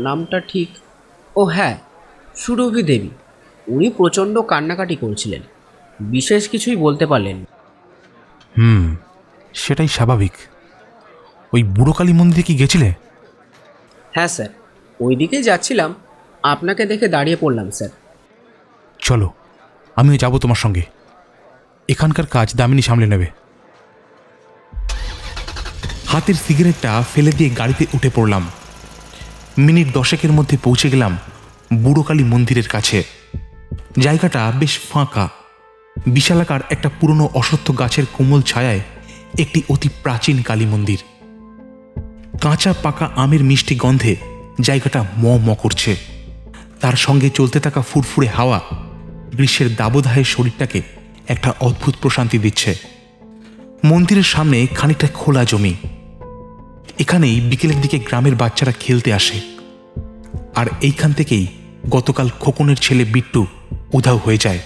নামটা ঠিক, ও হ্যাঁ, সুরভি দেবী। উনি প্রচণ্ড কান্নাকাটি করছিলেন, বিশেষ কিছুই বলতে পারলেন। সেটাই স্বাভাবিক। ওই বুড়োকালী মন্দিরে কি গেছিলে? হ্যাঁ স্যার, ওই দিকেই যাচ্ছিলাম, আপনাকে দেখে দাঁড়িয়ে পড়লাম স্যার। চলো, আমিও যাব তোমার সঙ্গে। এখানকার কাজ দামিনী সামলে নেবে। হাতের সিগারেটটা ফেলে দিয়ে গাড়িতে উঠে পড়লাম। মিনিট 10 মধ্যে পৌঁছে গেলাম বুড়োকালী মন্দিরের কাছে। জায়গাটা বেশ ফাঁকা। বিশালাকার একটা পুরনো অশ্বত্থ গাছের কোমল ছায়ায় একটি অতি প্রাচীন কালী মন্দির। কাঁচা পাকা আমের মিষ্টি গন্ধে জায়গাটা ম ম করছে। তার সঙ্গে চলতে থাকা ফুরফুরে হাওয়া গ্রীষ্মের দাবদাহে শরীরটাকে একটা অদ্ভুত প্রশান্তি দিচ্ছে। মন্দিরের সামনে খানিকটা খোলা জমি। এখানেই বিকেলের দিকে গ্রামের বাচ্চারা খেলতে আসে। আর এইখান থেকেই গতকাল খোকনের ছেলে বিট্টু উধাও হয়ে যায়।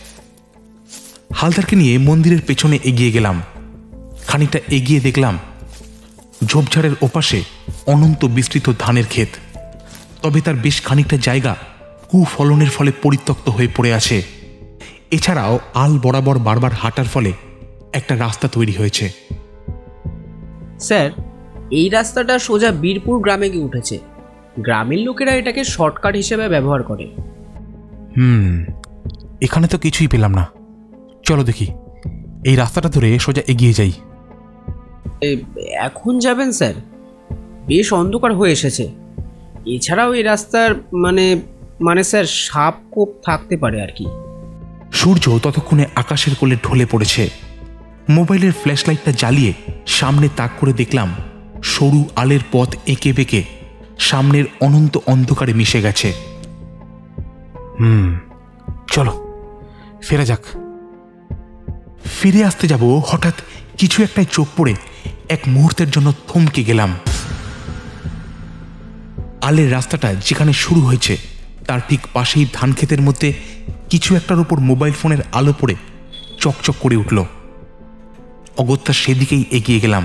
হালদারকে নিয়ে মন্দিরের পেছনে এগিয়ে গেলাম। খানিকটা এগিয়ে দেখলাম ঝোপঝাড়ের ওপাশে অনন্ত বিস্তৃত ধানের ক্ষেত। তবে তার বেশ খানিকটা জায়গা কুফলনের ফলে পরিত্যক্ত হয়ে পড়ে আছে। এছাড়াও আল বরাবর বারবার হাঁটার ফলে একটা রাস্তা তৈরি হয়েছে। স্যার, এই রাস্তাটা সোজা বীরপুর গ্রামে গিয়ে উঠেছে। গ্রামের লোকেরা এটাকে শর্টকাট হিসেবে ব্যবহার করে। এখানে তো কিছুই পেলাম না। চলো দেখি, এই রাস্তাটা ধরে সোজা এগিয়ে যাই। এখন যাবেন স্যার? বেশ অন্ধকার হয়ে এসেছে। এছাড়াও এই রাস্তার মানে স্যার সাপ কোপ থাকতে পারে আর কি। সূর্য ততক্ষণে আকাশের কোলে ঢলে পড়েছে। মোবাইলের ফ্ল্যাশলাইটটা জ্বালিয়ে সামনে তাক করে দেখলাম সরু আলের পথ এঁকে বেঁকে সামনের অনন্ত অন্ধকারে মিশে গেছে। চলো ফেরা যাক। ফিরে আসতে যাব, হঠাৎ কিছু একটাই চোখ পড়ে এক মুহূর্তের জন্য থমকে গেলাম। আলের রাস্তাটা যেখানে শুরু হয়েছে তার ঠিক পাশেই ধান ক্ষেতের মধ্যে কিছু একটার উপর মোবাইল ফোনের আলো পড়ে চকচক করে উঠল। অগত্যা সেদিকেই এগিয়ে গেলাম।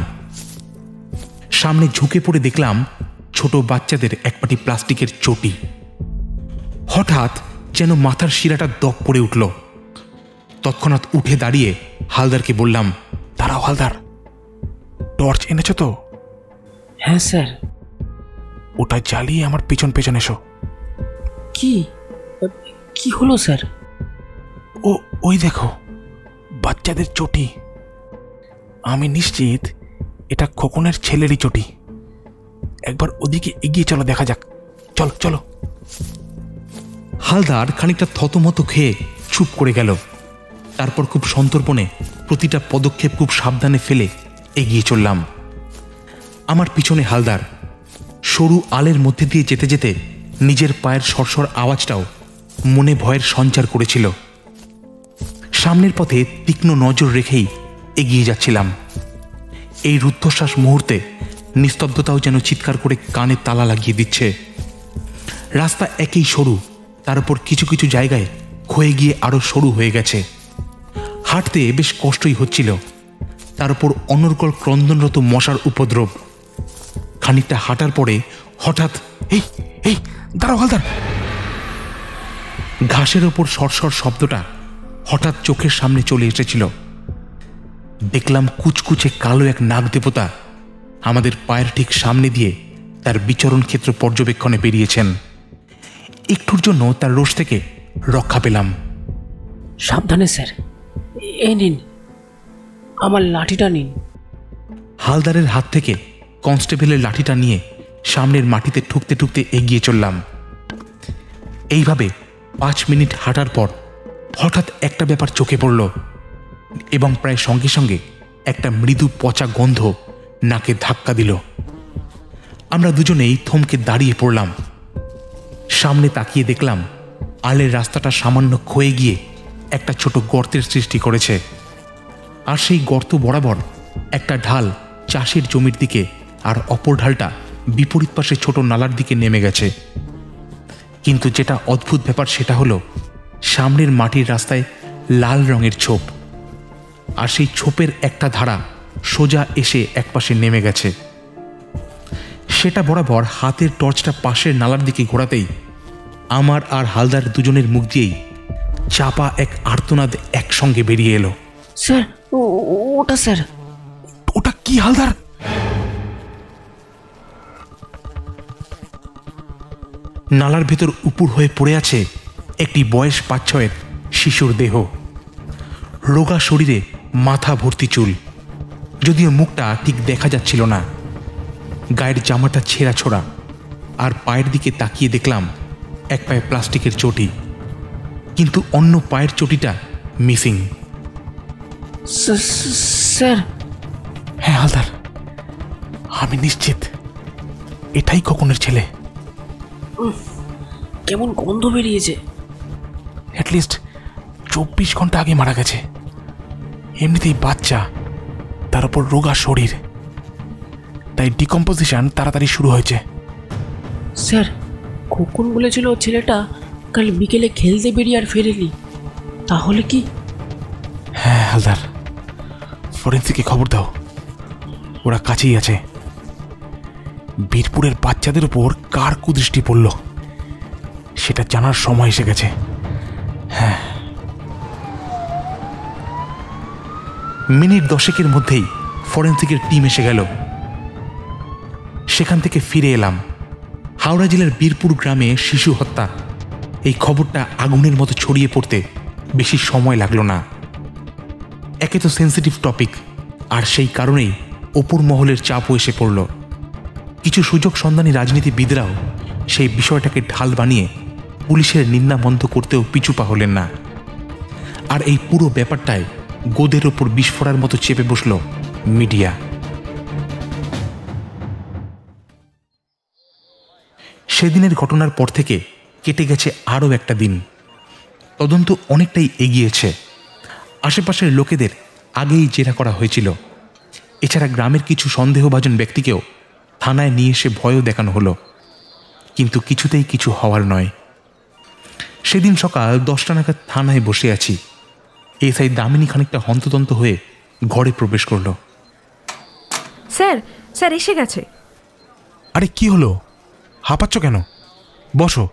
সামনে ঝুঁকে পড়ে দেখলাম ছোট বাচ্চাদের এক পাটি প্লাস্টিকের চটি। হঠাৎ যেন মাথার শিরাটা দপ পড়ে উঠল। তৎক্ষণাৎ উঠে দাঁড়িয়ে হালদারকে বললাম, দাঁড়াও হালদার, টর্চ এনেছো তো? হ্যাঁ স্যার। ওটা জ্বালিয়ে আমার পেছন পেছন এসো। কি হলো স্যার? ওই দেখো, বাচ্চাদের চটি। আমি নিশ্চিত এটা খোকনের ছেলেরই চটি। একবার ওদিকে এগিয়ে চলো, দেখা যাক। চলো চলো। হালদার খানিকটা থতমত খেয়ে চুপ করে গেল। তারপর খুব সন্তর্পণে প্রতিটা পদক্ষেপ খুব সাবধানে ফেলে এগিয়ে চললাম। আমার পিছনে হালদার। সরু আলের মধ্যে দিয়ে যেতে যেতে নিজের পায়ের সরসর আওয়াজটাও মনে ভয়ের সঞ্চার করেছিল। সামনের পথে তীক্ষ্ণ নজর রেখেই এগিয়ে যাচ্ছিলাম। এই রুদ্ধশ্বাস মুহূর্তে নিস্তব্ধতাও যেন চিৎকার করে কানে তালা লাগিয়ে দিচ্ছে। রাস্তা একই সরু, তার উপর কিছু কিছু জায়গায় ক্ষয়ে গিয়ে আরো সরু হয়ে গেছে। হাঁটতে বেশ কষ্টই হচ্ছিল। তার উপর অনর্গল ক্রন্দনরত মশার উপদ্রব। খানিকটা হাঁটার পরে হঠাৎ এই দাঁড়াও হালদার, ঘাসের ওপর সরসর শব্দটা হঠাৎ চোখের সামনে চলে এসেছিল। দেখলাম কুচকুচে কালো এক নাগ দেবতা আমাদের পায়ের ঠিক সামনে দিয়ে তার বিচরণ ক্ষেত্র পর্যবেক্ষণে বেরিয়েছেন। একটুর জন্য তার রোষ থেকে রক্ষা পেলাম। সাবধানে স্যার, এই নিন আমার লাঠিটা নিন। হালদারের হাত থেকে কনস্টেবলের লাঠিটা নিয়ে সামনের মাটিতে ঠুকতে ঠুকতে এগিয়ে চললাম। এইভাবে 5 মিনিট হাঁটার পর হঠাৎ একটা ব্যাপার চোখে পড়ল এবং প্রায় সঙ্গে সঙ্গে একটা মৃদু পচা গন্ধ নাকে ধাক্কা দিল। আমরা দুজনেই থমকে দাঁড়িয়ে পড়লাম। সামনে তাকিয়ে দেখলাম আলের রাস্তাটা সামান্য ক্ষয়ে গিয়ে একটা ছোট গর্তের সৃষ্টি করেছে, আর সেই গর্ত বরাবর একটা ঢাল চাষের জমির দিকে আর অপর ঢালটা বিপরীত পাশে ছোট নালার দিকে নেমে গেছে। কিন্তু যেটা অদ্ভুত ব্যাপার সেটা হলো সামনের মাটির রাস্তায় লাল রঙের ছোপ, আর সেই ছোপের একটা ধারা সোজা এসে একপাশে নেমে গেছে। সেটা বরাবর হাতের টর্চটা পাশের নালার দিকে ঘোরাতেই আমার আর হালদার দুজনের মুখ দিয়েই চাপা এক আর্তনাদ একসঙ্গে বেরিয়ে এলো। স্যার ওটা স্যার, ওটা কি হালদার? নালার ভেতর উপুর হয়ে পড়ে আছে একটি বয়স 5-6 শিশুর দেহ। রোগা শরীরে মাথা ভর্তি চুল, যদিও মুখটা ঠিক দেখা যাচ্ছিল না। গায়ের জামাটা ছেঁড়া ছোড়া, আর পায়ের দিকে তাকিয়ে দেখলাম এক পায়ে প্লাস্টিকের চটি, কিন্তু অন্য পায়ের চটিটা মিসিং। স্যার। হ্যাঁ হালদার, আমি নিশ্চিত এটাই খোকনের ছেলে। কেমন গন্ধ বেরিয়েছে। অ্যাটলিস্ট 24 ঘন্টা আগে মারা গেছে। এমনিতেই বাচ্চা, তার উপর রোগা শরীর, তাই ডিকম্পোজিশন তাড়াতাড়ি শুরু হয়েছে। স্যার, খোকন বলেছিল ছেলেটা কাল বিকেলে খেলতে বেরিয়ে আর ফেরেনি, তাহলে কি? হ্যাঁ হালদার, ফরেন্সিকে খবর দাও, ওরা কাছেই আছে। বীরপুরের বাচ্চাদের উপর কার কুদৃষ্টি পড়ল সেটা জানার সময় এসে গেছে। হ্যাঁ, মিনিট 10 মধ্যেই ফরেন্সিকের টিম এসে গেল। সেখান থেকে ফিরে এলাম। হাওড়া জেলার বীরপুর গ্রামে শিশু হত্যা, এই খবরটা আগুনের মতো ছড়িয়ে পড়তে বেশি সময় লাগলো না। একে তো সেন্সিটিভ টপিক, আর সেই কারণেই অপর মহলের চাপও এসে পড়ল। কিছু সুযোগ সন্ধানী রাজনীতিবিদরাও সেই বিষয়টাকে ঢাল বানিয়ে পুলিশের নিন্দা বন্ধ করতেও পিছুপা হলেন না। আর এই পুরো ব্যাপারটায় গোদের ওপর বিস্ফোরার মতো চেপে বসল মিডিয়া। সেদিনের ঘটনার পর থেকে কেটে গেছে আরও একটা দিন। তদন্ত অনেকটাই এগিয়েছে। আশেপাশের লোকেদের আগেই জেরা করা হয়েছিল। এছাড়া গ্রামের কিছু সন্দেহভাজন ব্যক্তিকেও থানায় নিয়ে এসে ভয়ও দেখানো হলো, কিন্তু কিছুতেই কিছু হওয়ার নয়। সেদিন সকাল 10টা নাগাদ থানায় বসে আছি। এসআই দামিনী খানিকটা হন্তদন্ত হয়ে ঘরে প্রবেশ করলো। স্যার, স্যার এসে গেছে। আরে কি হলো, হাঁপাচ্ছ কেন? বসো।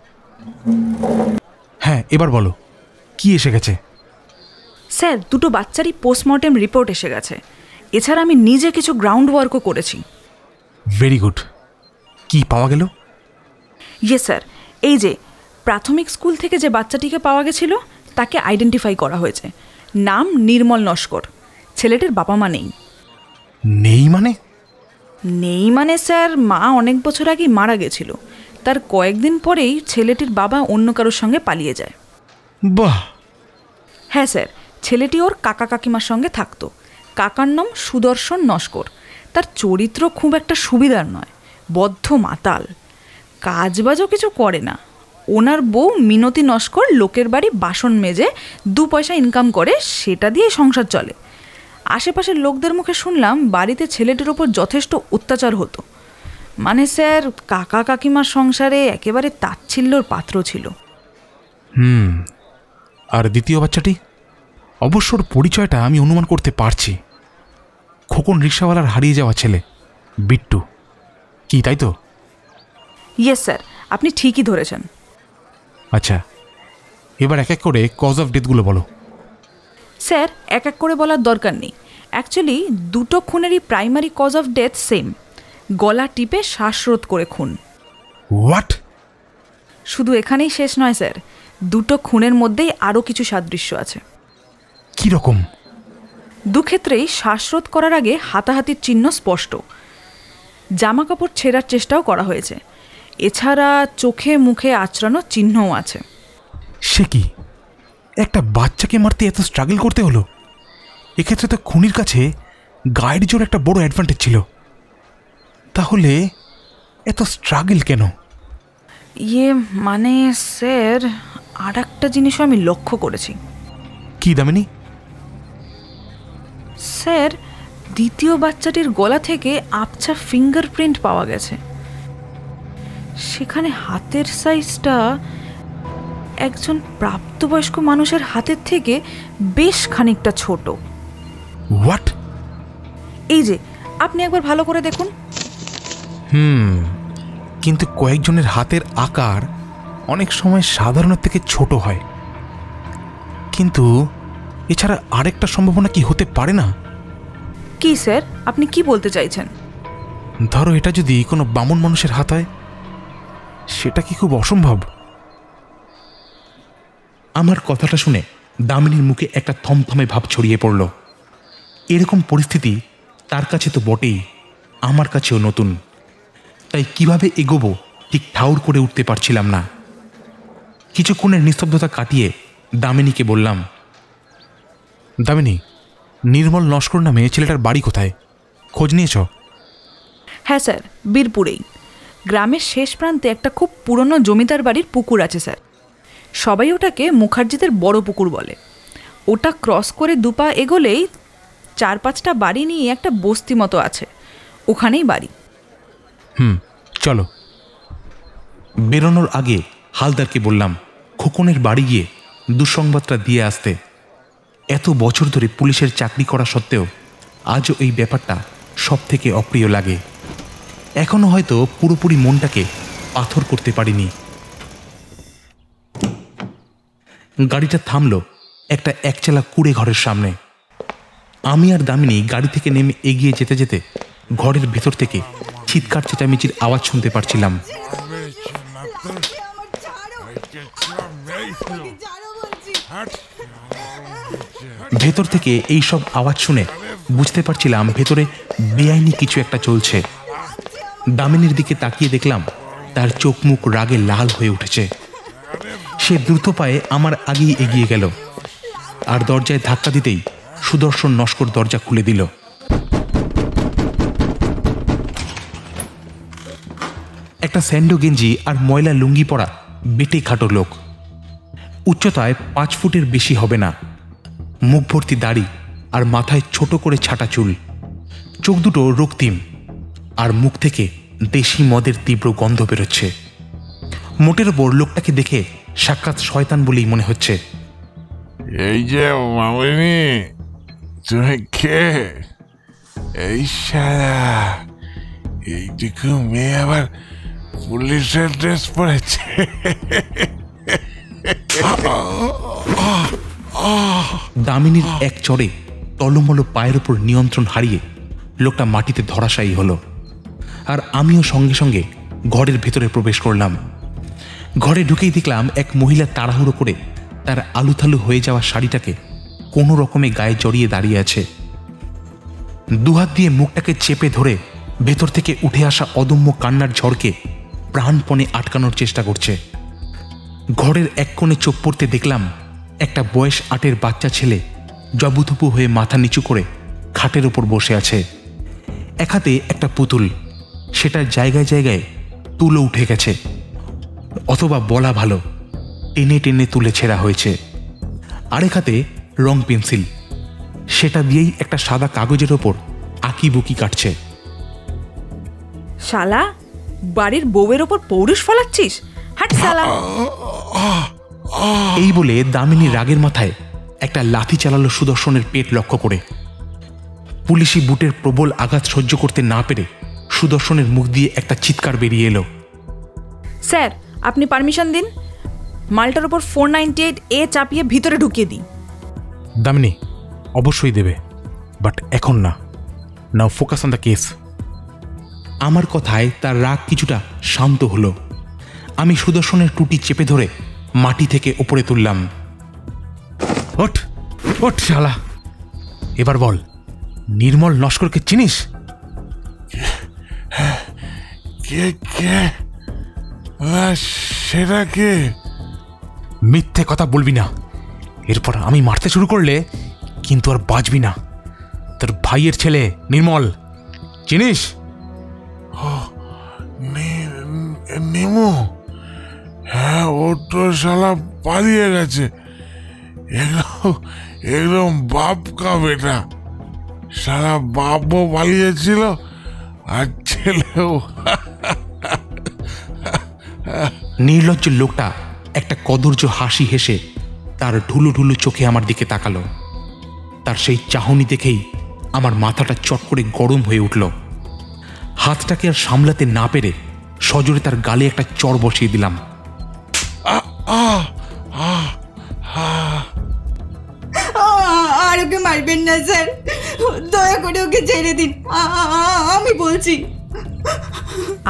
হ্যাঁ, এবার বলো কি এসে গেছে? স্যার, দুটো বাচ্চারই পোস্টমর্টেম রিপোর্ট এসে গেছে। এছাড়া আমি নিজে কিছু গ্রাউন্ড ওয়ার্কও করেছি। Very good. কি পাওয়া গেল? ইয়ে স্যার, এই যে প্রাথমিক স্কুল থেকে যে বাচ্চাটিকে পাওয়া গেছিল তাকে আইডেন্টিফাই করা হয়েছে। নাম নির্মল নস্কর। ছেলেটির বাবা মা নেই। নেই মানে? নেই মানে স্যার, মা অনেক বছর আগেই মারা গেছিল। তার কয়েকদিন পরেই ছেলেটির বাবা অন্য কারোর সঙ্গে পালিয়ে যায়। বাহ। হ্যাঁ স্যার, ছেলেটি ওর কাকা কাকিমার সঙ্গে থাকতো। কাকার নাম সুদর্শন নস্কর। তার চরিত্র খুব একটা সুবিধার নয়, বদ্ধ মাতাল, কাজবাজও কিছু করে না। ওনার বউ মিনতি নস্কর লোকের বাড়ি বাসন মেজে 2 পয়সা ইনকাম করে, সেটা দিয়ে সংসার চলে। আশেপাশের লোকদের মুখে শুনলাম বাড়িতে ছেলেটির ওপর যথেষ্ট অত্যাচার হতো। মানে স্যার, কাকা কাকিমার সংসারে একেবারে তাচ্ছিল্যর পাত্র ছিল। আর দ্বিতীয় বাচ্চাটি? অবশ্যর পরিচয়টা আমি অনুমান করতে পারছি। খোকন রিক্সাওয়ালার হারিয়ে যাওয়া ছেলে বিট্টু, কি তাই তো? ইয়েস স্যার, আপনি ঠিকই ধরেছেন। আচ্ছা, এবার এক এক করে কজ অফ ডেথগুলো বলো। স্যার, এক এক করে বলার দরকার নেই। অ্যাকচুয়ালি দুটো খুনেরই primary cause of death same, গলা টিপে শ্বাসরোধ করে খুন। হোয়াট? শুধু এখানেই শেষ নয় স্যার, দুটো খুনের মধ্যেই আরও কিছু সাদৃশ্য আছে। কি রকম? দুক্ষেত্রেই শ্বাসরোধ করার আগে হাতাহাতির চিহ্ন স্পষ্ট, জামা কাপড় ছেঁড়ার চেষ্টাও করা হয়েছে, এছাড়া চোখে মুখে আঁচড়ানোর চিহ্নও আছে। সে কি, একটা বাচ্চাকে মারতে এত স্ট্রাগল করতে হলো? এক্ষেত্রে তো খুনির কাছে গায়ের জোর একটা বড় অ্যাডভান্টেজ ছিল, তাহলে এত স্ট্রাগল কেন? মানে স্যার, আর একটা জিনিসও আমি লক্ষ্য করেছি। কি দামিনী? স্যার, দ্বিতীয় বাচ্চাটির গলা থেকে আবছা ফিঙ্গারপ্রিন্ট পাওয়া গেছে, সেখানে হাতের সাইজটা একজন প্রাপ্তবয়স্ক মানুষের হাতের থেকে বেশ খানিকটা ছোট। হোয়াট? এই যে, আপনি একবার ভালো করে দেখুন। কিন্তু কয়েকজনের হাতের আকার অনেক সময় সাধারণের থেকে ছোট হয়, কিন্তু এছাড়া আরেকটা সম্ভাবনা কি হতে পারে না? কি স্যার, আপনি কি বলতে চাইছেন? ধরো এটা যদি কোনো বামুন মানুষের হাত হয়, সেটা কি খুব অসম্ভব? আমার কথাটা শুনে দামিনীর মুখে একটা থমথমে ভাব ছড়িয়ে পড়ল। এরকম পরিস্থিতি তার কাছে তো বটেই, আমার কাছেও নতুন, তাই কিভাবে এগোবো ঠিক ঠাউর করে উঠতে পারছিলাম না। কিছুক্ষণের নিস্তব্ধতা কাটিয়ে দামিনীকে বললাম, দামিনী, নির্মল নস্কর নামে ছেলেটার বাড়ি কোথায়, খোঁজ নিয়েছ? হ্যাঁ স্যার, বীরপুরেই। গ্রামের শেষ প্রান্তে একটা খুব পুরনো জমিদার বাড়ির পুকুর আছে স্যার, সবাই ওটাকে মুখার্জিদের বড় পুকুর বলে। ওটা ক্রস করে দুপা এগোলেই 4-5টা বাড়ি নিয়ে একটা বস্তি মতো আছে, ওখানেই বাড়ি। চলো। বেরোনোর আগে হালদারকে বললাম খোকনের বাড়ি গিয়ে দুঃসংবাদটা দিয়ে আসতে। এত বছর ধরে পুলিশের চাকরি করা সত্ত্বেও আজও এই ব্যাপারটা সব থেকে অপ্রিয় লাগে। এখনো হয়তো পুরোপুরি মনটাকে পাথর করতে পারিনি। গাড়িটা থামলো একটা একচালা কুড়ে ঘরের সামনে। আমি আর দামিনী গাড়ি থেকে নেমে এগিয়ে যেতে যেতে ঘরের ভেতর থেকে চিৎকার চেঁচামেচির আওয়াজ শুনতে পারছিলাম। ভেতর থেকে এই সব আওয়াজ শুনে বুঝতে পারছিলাম ভেতরে বেআইনি কিছু একটা চলছে। দামিনীর দিকে তাকিয়ে দেখলাম তার চোখ মুখ রাগে লাল হয়ে উঠেছে। সে দ্রুত পায়ে আমার আগেই এগিয়ে গেল, আর দরজায় ধাক্কা দিতেই সুদর্শন নস্কর দরজা খুলে দিল। একটা স্যান্ডো গেঞ্জি আর ময়লা লুঙ্গি পরা বেটে খাটো লোক, উচ্চতায় 5 ফুটের বেশি হবে না, মুখ ভর্তি দাড়ি আর মাথায় ছোট করে ছাটা চুল, চোখ দুটো রক্তিম, আর মুখ থেকে দেশি মদের তীব্র গন্ধ বেরোচ্ছে। মোটের ওপর লোকটাকে দেখে সাক্ষাৎ শয়তান বলেই মনে হচ্ছে। এই যে মামনি, তুমি কে? এই সারা এইটুকু মেয়ে আবার পুলিশের ড্রেস পরেছে। দামিনীর এক চড়ে টলমল পায়ের উপর নিয়ন্ত্রণ হারিয়ে লোকটা মাটিতে ধরাশায়ী হলো, আর আমিও সঙ্গে সঙ্গে ঘরের ভেতরে প্রবেশ করলাম। ঘরে ঢুকেই দেখলাম এক মহিলা তাড়াহুড়ো করে তার আলুথালু হয়ে যাওয়া শাড়িটাকে কোনো রকমে গায়ে জড়িয়ে দাঁড়িয়ে আছে। দুহাত দিয়ে মুখটাকে চেপে ধরে ভেতর থেকে উঠে আসা অদম্য কান্নার ঝড়কে প্রাণপণে আটকানোর চেষ্টা করছে। ঘরের এক কোণে চোখ পড়তে দেখলাম একটা বয়স 8-এর বাচ্চা ছেলে জবুথুপু হয়ে মাথা নিচু করে খাটের ওপর বসে আছে। এক হাতে একটা পুতুল, সেটার জায়গায় জায়গায় তুলো উঠে গেছে, অথবা বলা ভালো টেনে টেনে তুলে ছেঁড়া হয়েছে। আরেক হাতে রং পেন্সিল, সেটা দিয়েই একটা সাদা কাগজের ওপর আঁকি বুকি কাটছে। শালা, বাড়ির বউয়ের ওপর পৌরুষ ফলাচ্ছিস, হাট শালা! এই বলে দামিনী রাগের মাথায় একটা লাথি চালালো সুদর্শনের পেট লক্ষ্য করে। পুলিশি বুটের প্রবল আঘাত সহ্য করতে না পেরে সুদর্শনের মুখ দিয়ে একটা চিৎকার বেরিয়ে এলো। স্যার, আপনি পারমিশন দিন। মালটার ওপর 498A চাপিয়ে ভিতরে ঢুকিয়ে দিই। দামিনী, অবশ্যই দেবে, বাট এখন না। নাও ফোকাস অন দ্য কেস। আমার কথায় তার রাগ কিছুটা শান্ত হলো। আমি সুদর্শনের টুটি চেপে ধরে মাটি থেকে ওপরে তুললাম। ওঠ ওঠ শালা, এবার বল, নির্মল নস্করকে চিনিস? কে কে? সেটা কে? মিথ্যে কথা বলবি না, এরপর আমি মারতে শুরু করলে কিন্তু আর বাঁচবি না। তোর ভাইয়ের ছেলে নির্মল, চিনিস? নিমু? হ্যাঁ, ও তো শালা পালিয়ে গেছে। একদম বাপ কা বেটা। সারা বাপও পালিয়েছিল আর ছেলেও। নির্লজ্জ লোকটা একটা কদর্য হাসি হেসে তার ঢুলু ঢুলু চোখে আমার দিকে তাকালো। তার সেই চাহনি দেখেই আমার মাথাটা চট করে গরম হয়ে উঠল। হাতটাকে আর সামলাতে না পেরে সজোরে তার গালে একটা চড় বসিয়ে দিলাম। আর ওকে মারবেন না স্যার, দয়া করে ওকে ছেড়ে দিন, আমি বলছি।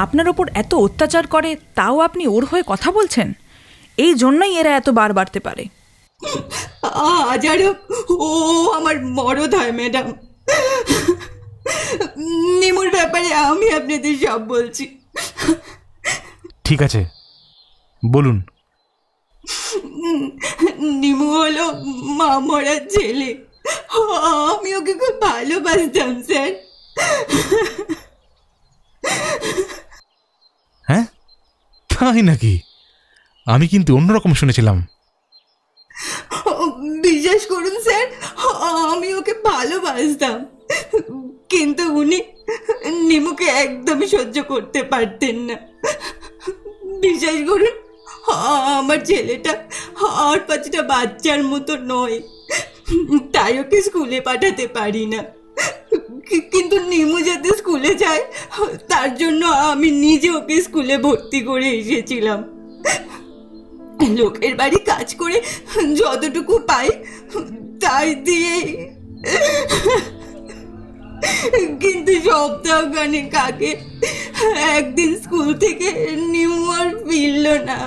আপনার ওপর এত অত্যাচার করে তাও আপনি ওর হয়ে কথা বলছেন? এই জন্যই এরা এত বার বাড়তে পারে। আজারও ও আমার মরদ হয় ম্যাডাম। নিমুর ব্যাপারে আমি আপনাদের সব বলছি। ঠিক আছে, বলুন। নিমু হলো মা মরার ছেলে। আমি ওকে খুব ভালোবাসতাম স্যার। হ্যাঁ, তাই নাকি? আমি কিন্তু অন্যরকম শুনেছিলাম। বিশ্বাস করুন স্যার, আমি ওকে ভালোবাসতাম, কিন্তু উনি নিমুকে একদমই সহ্য করতে পারতেন না। বিশ্বাস করুন, আমার ছেলেটা আর 5টা বাচ্চার মতো নয়, তাই ওকে স্কুলে পাঠাতে পারি না। কিন্তু নিমু যাতে স্কুলে যায় তার জন্য আমি নিজে ওকে স্কুলে ভর্তি করে এসেছিলাম। লোকের বাড়ি কাজ করে যতটুকু পাই তাই দিয়ে, কিন্তু সপ্তাহখানেক আগে একদিন স্কুল থেকে নিমু আর ফিরল না।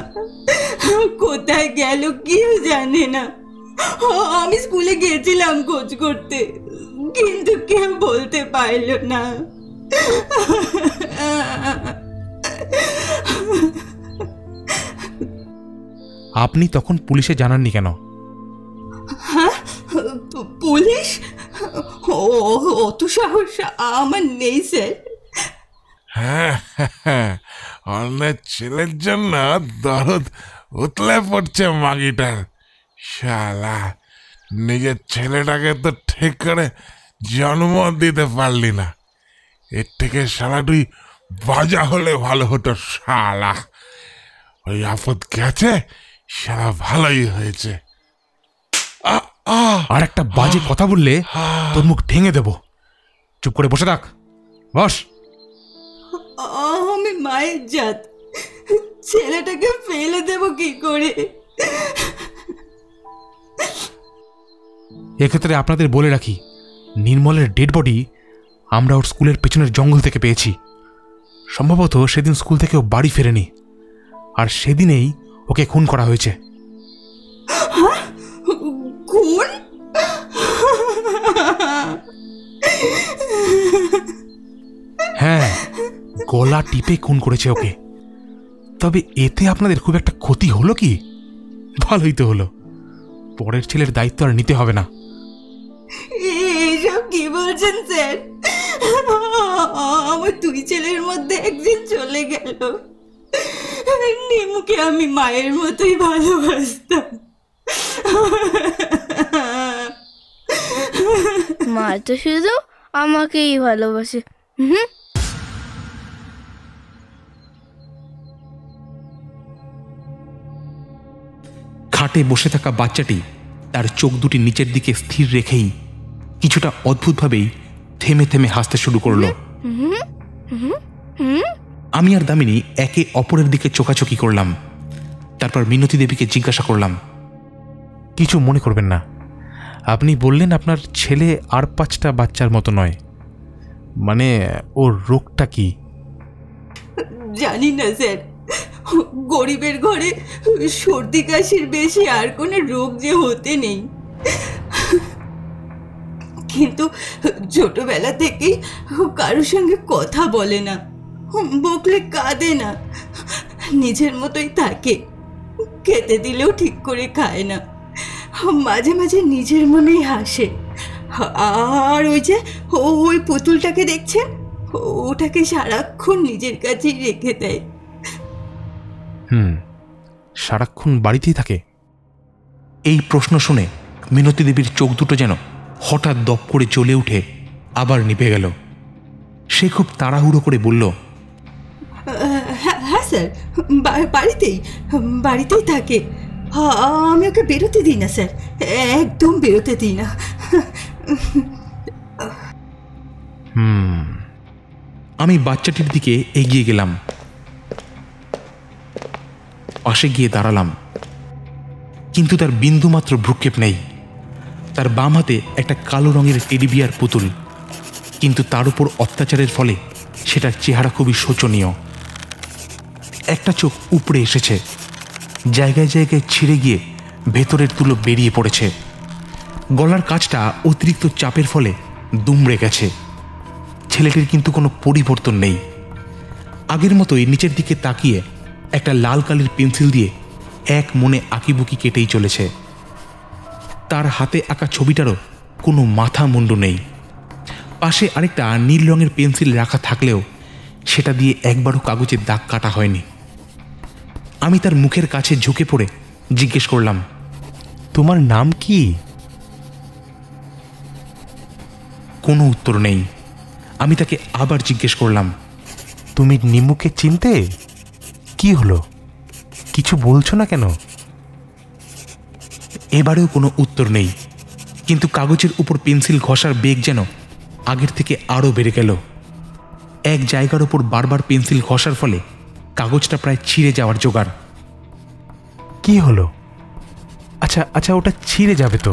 কোথায় গেল কেউ জানে না। আমি স্কুলে গেছিলাম খোঁজ করতে, কিন্তু কেউ বলতে পারল না। আপনি তখন পুলিশে জানাননি কেন? হ্যাঁ, পুলিশ? অত সাহস আমার নেই স্যার। হ্যাঁ, অন্যের ছেলের জন্য দরদ উতলে পড়ছে মাগিটার। শালা, নিজের ছেলেটাকে তো ঠিক করে জন্ম দিতে পারলি না। এর থেকে শালা তুই বাজা হলে ভালো হতো। শালা, ওই আপদ গেছে, শালা ভালোই হয়েছে। আর একটা বাজে কথা বললে তোর মুখ ভেঙে দেব। চুপ করে বসে থাক, বস। আমি মায়ের জাত, ছেলেটাকে ফেলে দেব কি করে? এক্ষেত্রে আপনাদের বলে রাখি, নির্মলের ডেড বডি আমরা ওর স্কুলের পেছনের জঙ্গল থেকে পেয়েছি। সম্ভবত সেদিন স্কুল থেকে ও বাড়ি ফেরেনি, আর সেদিনেই ওকে খুন করা হয়েছে। খুন? হ্যাঁ, গলা টিপে খুন করেছে ওকে। তবে এতে আপনাদের খুব একটা ক্ষতি হলো কি? ভালোই তো হলো, পরের ছেলের দায়িত্ব আর নিতে হবে না। এইসব কি বলছেন স্যার? আমার 2 ছেলের মধ্যে একজন চলে গেল। নিমুকে আমি মায়ের মতোই ভালোবাসতাম। মা তো শুধু আমাকেই ভালোবাসে। খাটে বসে থাকা বাচ্চাটি তার চোখ দুটি নিচের দিকে স্থির রেখেই কিছুটা অদ্ভুতভাবেই থেমে থেমে হাসতে শুরু করলো। আমি আর দামিনী একে অপরের দিকে চোখাচোখি করলাম। তারপর মিনতি দেবীকে জিজ্ঞাসা করলাম, কিছু মনে করবেন না, আপনি বললেন আপনার ছেলে আর 5টা বাচ্চার মতো নয়, মানে ওর রোগটা কি? জানি না স্যার, গরিবের ঘরে সর্দি কাশির বেশি আর কোনো রোগ যে হতে নেই, কিন্তু ছোটবেলা থেকেই কারোর সঙ্গে কথা বলে না, বকলে কাঁদে না, নিজের মতোই থাকে, খেতে দিলেও ঠিক করে খায় না, মাঝে মাঝে নিজের মনেই হাসে। আর ওই যে ওই পুতুলটাকে দেখছেন, ওটাকে সারাক্ষণ নিজের কাছেই রেখে দেয়। সারাক্ষণ বাড়িতেই থাকে? এই প্রশ্ন শুনে মিনতি দেবীর চোখ দুটো যেন হঠাৎ দপ করে জ্বলে উঠে আবার নিভে গেল। সে খুব তাড়াহুড়ো করে বলল, হ্যাঁ স্যার, বাড়িতেই থাকে। আমি ওকে বেরোতে দিই না স্যার, একদম বেরোতে দিই না। আমি বাচ্চাটির দিকে এগিয়ে গেলাম, পাশে গিয়ে দাঁড়ালাম, কিন্তু তার বিন্দুমাত্র ভ্রুক্ষেপ নেই। তার বাম হাতে একটা কালো রঙের টেডি বিয়ার পুতুল, কিন্তু তার উপর অত্যাচারের ফলে সেটার চেহারা খুবই শোচনীয়। একটা চোখ উপড়ে এসেছে, জায়গায় জায়গায় ছিঁড়ে গিয়ে ভেতরের তুলো বেরিয়ে পড়েছে। গলার কাছটা অতিরিক্ত চাপের ফলে দুমড়ে গেছে। ছেলেটির কিন্তু কোনো পরিবর্তন নেই, আগের মতোই নিচের দিকে তাকিয়ে একটা লাল কালির পেন্সিল দিয়ে এক মনে আঁকিবুকি কেটেই চলেছে। তার হাতে আঁকা ছবিটারও কোনো মাথা মুন্ডু নেই। পাশে আরেকটা নীল রঙের পেন্সিল রাখা থাকলেও সেটা দিয়ে একবারও কাগজের দাগ কাটা হয়নি। আমি তার মুখের কাছে ঝুঁকে পড়ে জিজ্ঞেস করলাম, তোমার নাম কি? কোনো উত্তর নেই। আমি তাকে আবার জিজ্ঞেস করলাম, তুমি নিমুকে চিনতে? কি হলো, কিছু বলছো না কেন? এবারেও কোনো উত্তর নেই, কিন্তু কাগজের উপর পেন্সিল ঘষার বেগ যেন আগের থেকে আরও বেড়ে গেল। এক জায়গার উপর বারবার পেন্সিল ঘষার ফলে কাগজটা প্রায় ছিঁড়ে যাওয়ার জোগাড়। কি হলো? আচ্ছা ওটা ছিঁড়ে যাবে তো।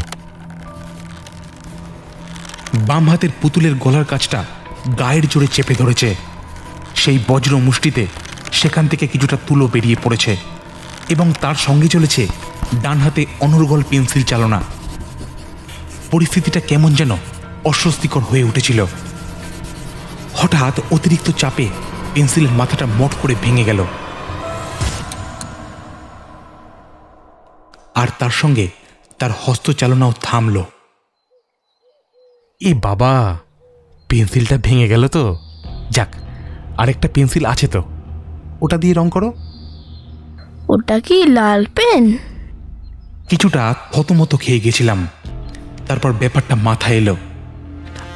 বাম হাতের পুতুলের গলার কাছটা গায়ের জোরে চেপে ধরেছে। সেই বজ্র মুষ্টিতে সেখান থেকে কিছুটা তুলো বেরিয়ে পড়েছে এবং তার সঙ্গে চলেছে ডান হাতে অনর্গল পেন্সিল চালনা। পরিস্থিতিটা কেমন যেন অস্বস্তিকর হয়ে উঠেছিল। হঠাৎ অতিরিক্ত চাপে পেন্সিলের মাথাটা মোট করে ভেঙে গেল, আর তার সঙ্গে তার হস্তচালনাও থামল। এ বাবা, পেন্সিলটা ভেঙে গেল তো। যাক, আরেকটা পেন্সিল আছে তো, ওটা দিয়ে রং করো। ওটা কি লাল পেন? কিছুটা থতমত খেয়ে গেছিলাম। তারপর ব্যাপারটা মাথায় এলো।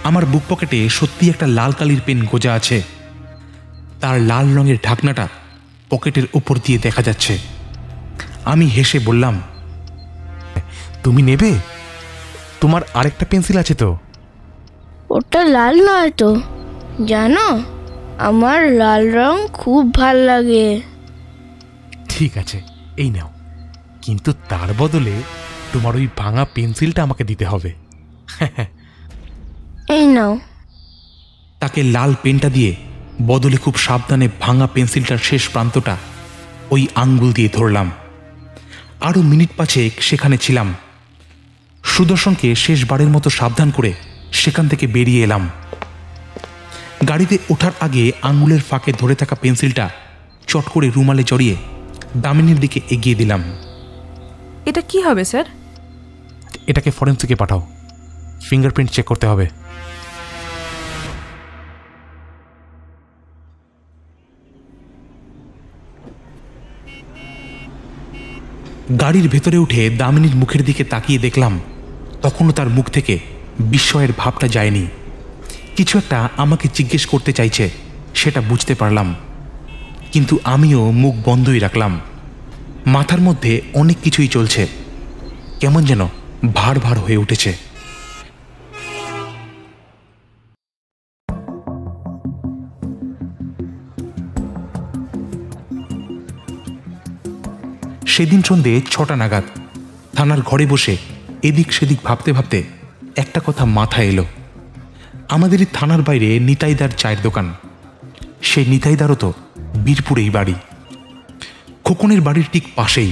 আমার বুক পকেটে সত্যি একটা লাল কালির পেন গোজা আছে। তার লাল রঙের ঢাকনাটা পকেটের উপর দিয়ে দেখা যাচ্ছে। আমি হেসে বললাম, তুমি নেবে? তোমার আরেকটা পেন্সিল আছে তো। ওটা লাল নয় তো, জানো আমার লাল রং খুব ভাল লাগে। ঠিক আছে, এই নাও, কিন্তু তার বদলে তোমার ওই ভাঙা পেন্সিলটা আমাকে দিতে হবে। এই নাও। তাকে লাল পেনটা দিয়ে বদলে খুব সাবধানে ভাঙা পেন্সিলটার শেষ প্রান্তটা ওই আঙ্গুল দিয়ে ধরলাম। আরও মিনিট 5 সেখানে ছিলাম। সুদর্শনকে শেষবারের মতো সাবধান করে সেখান থেকে বেরিয়ে এলাম। গাড়িতে ওঠার আগে আঙ্গুলের ফাঁকে ধরে থাকা পেন্সিলটা চট করে রুমালে জড়িয়ে দামিনীর দিকে এগিয়ে দিলাম। এটা কি হবে স্যার? এটাকে ফরেন্সিকে পাঠাও, ফিঙ্গারপ্রিন্ট চেক করতে হবে। গাড়ির ভেতরে উঠে দামিনীর মুখের দিকে তাকিয়ে দেখলাম তখনও তার মুখ থেকে বিস্ময়ের ভাবটা যায়নি। কিছু একটা আমাকে জিজ্ঞেস করতে চাইছে সেটা বুঝতে পারলাম, কিন্তু আমিও মুখ বন্ধই রাখলাম। মাথার মধ্যে অনেক কিছুই চলছে, কেমন যেন ভার ভার হয়ে উঠেছে। সেদিন সন্ধে 6টা নাগাদ থানার ঘরে বসে এদিক সেদিক ভাবতে ভাবতে একটা কথা মাথায় এলো। আমাদের এই থানার বাইরে নিতাইদার চায়ের দোকান। সেই নিতাইদারও তো বীরপুরেই বাড়ি, খোকনের বাড়ির ঠিক পাশেই।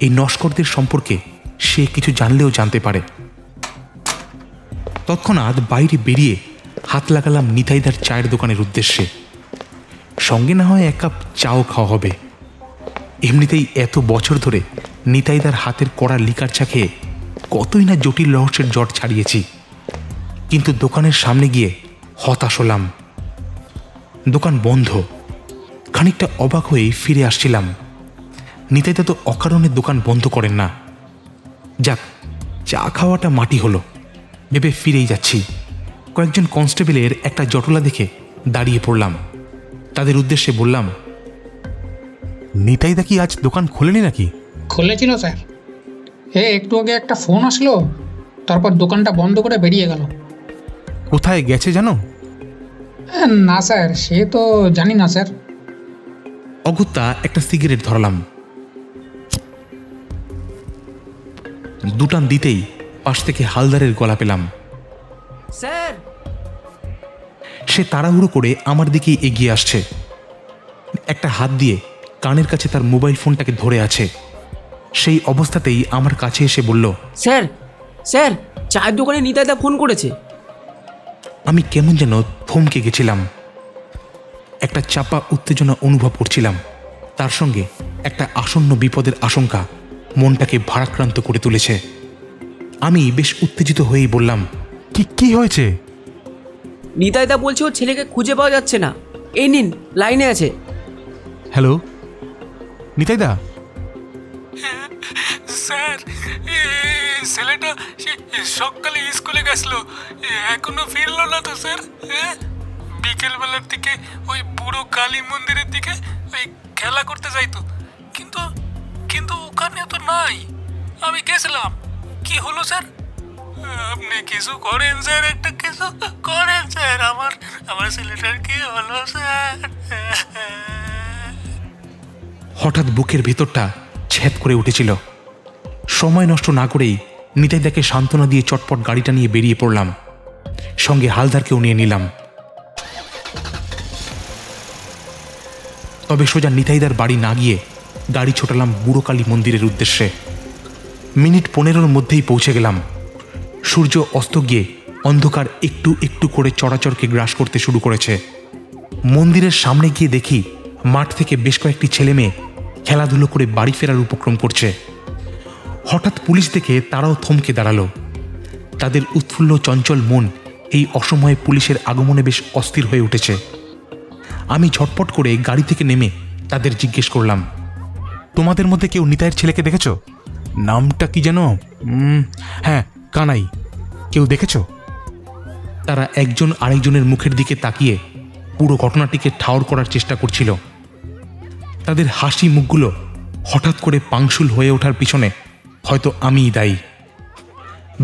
এই নস্করদের সম্পর্কে সে কিছু জানলেও জানতে পারে। তৎক্ষণাৎ বাইরে বেরিয়ে হাত লাগালাম নিতাইদার চায়ের দোকানের উদ্দেশ্যে। সঙ্গে না হয় 1 কাপ চাও খাওয়া হবে। এমনিতেই এত বছর ধরে নিতাইদার হাতের কড়া লিকার চা খেয়ে কতই না জটিল রহস্যের জট ছাড়িয়েছি, কিন্তু দোকানের সামনে গিয়ে হতাশ হলাম। দোকান বন্ধ। খানিকটা অবাক হয়েই ফিরে আসছিলাম। নিতাইদা তো অকারণে দোকান বন্ধ করেন না। যাক, চা খাওয়াটা মাটি হলো ভেবে ফিরেই যাচ্ছি। কয়েকজন কনস্টেবলের একটা জটলা দেখে দাঁড়িয়ে পড়লাম। তাদের উদ্দেশ্যে বললাম, নিতাইদা কি আজ দোকান খোলেনি নাকি? খুলেছিল স্যার, একটু আগে একটা ফোন আসলো, তারপর দোকানটা বন্ধ করে বেরিয়ে গেল। কোথায় গেছে জানো? না স্যার, সে তো জানি না স্যার। অগত্যা একটা সিগারেট ধরলাম। 2 টান দিতেই পাশ থেকে হালদারের গলা পেলাম। স্যার! সে তাড়াহুড়ো করে আমার দিকেই এগিয়ে আসছে। একটা হাত দিয়ে কানের কাছে তার মোবাইল ফোনটাকে ধরে আছে। সেই অবস্থাতেই আমার কাছে এসে বলল, স্যার স্যার, চায়ের দোকানে নিতাইদা ফোন করেছে। আমি কেমন যেন থমকে গেছিলাম। একটা চাপা উত্তেজনা অনুভব করছিলাম। তার সঙ্গে একটা আসন্ন বিপদের আশঙ্কা মনটাকে ভারাক্রান্ত করে তুলেছে। আমি বেশ উত্তেজিত হয়েই বললাম, কি হয়েছে? নিতাইদা বলছে ওর ছেলেকে খুঁজে পাওয়া যাচ্ছে না। এই নিন, লাইনে আছে। হ্যালো নিতাইদা? স্যার, ছেলেটা সকালে স্কুলে গেছিল, এখনো ফিরলো না তো স্যার। বিকেলবেলার দিকে ওই বুড়ো কালী মন্দিরের দিকে ওই খেলা করতে যাইতো, কিন্তু কিন্তু ওখানে তো নাই। আমি গেছিলাম। কি হলো স্যার? আপনি কিছু করেন স্যার, একটা কিছু করেন স্যার। আমার ছেলেটার কি হলো স্যার? হঠাৎ বুকের ভেতরটা ছেদ করে উঠেছিল। সময় নষ্ট না করেই নিতাইদাকে সান্ত্বনা দিয়ে চটপট গাড়িটা নিয়ে বেরিয়ে পড়লাম। সঙ্গে হালদারকেও নিয়ে নিলাম। তবে সোজা নিতাইদার বাড়ি না গিয়ে গাড়ি ছোটালাম বুড়ো কালী মন্দিরের উদ্দেশ্যে। মিনিট 15-র মধ্যেই পৌঁছে গেলাম। সূর্য অস্ত গিয়ে অন্ধকার একটু একটু করে চরাচরকে গ্রাস করতে শুরু করেছে। মন্দিরের সামনে গিয়ে দেখি মাঠ থেকে বেশ কয়েকটি ছেলে মেয়ে খেলাধুলো করে বাড়ি ফেরার উপক্রম করছে। হঠাৎ পুলিশ দেখে তারাও থমকে দাঁড়ালো। তাদের উৎফুল্ল চঞ্চল মন এই অসময়ে পুলিশের আগমনে বেশ অস্থির হয়ে উঠেছে। আমি ঝটপট করে গাড়ি থেকে নেমে তাদের জিজ্ঞেস করলাম, তোমাদের মধ্যে কেউ নিতাইয়ের ছেলেকে দেখেছ? নামটা কি যেন? হ্যাঁ, কানাই। কেউ দেখেছ? তারা একজন আরেকজনের মুখের দিকে তাকিয়ে পুরো ঘটনাটিকে ঠাউর করার চেষ্টা করছিল। তাদের হাসি মুখগুলো হঠাৎ করে পাংশুল হয়ে ওঠার পিছনে হয়তো আমিই দায়ী।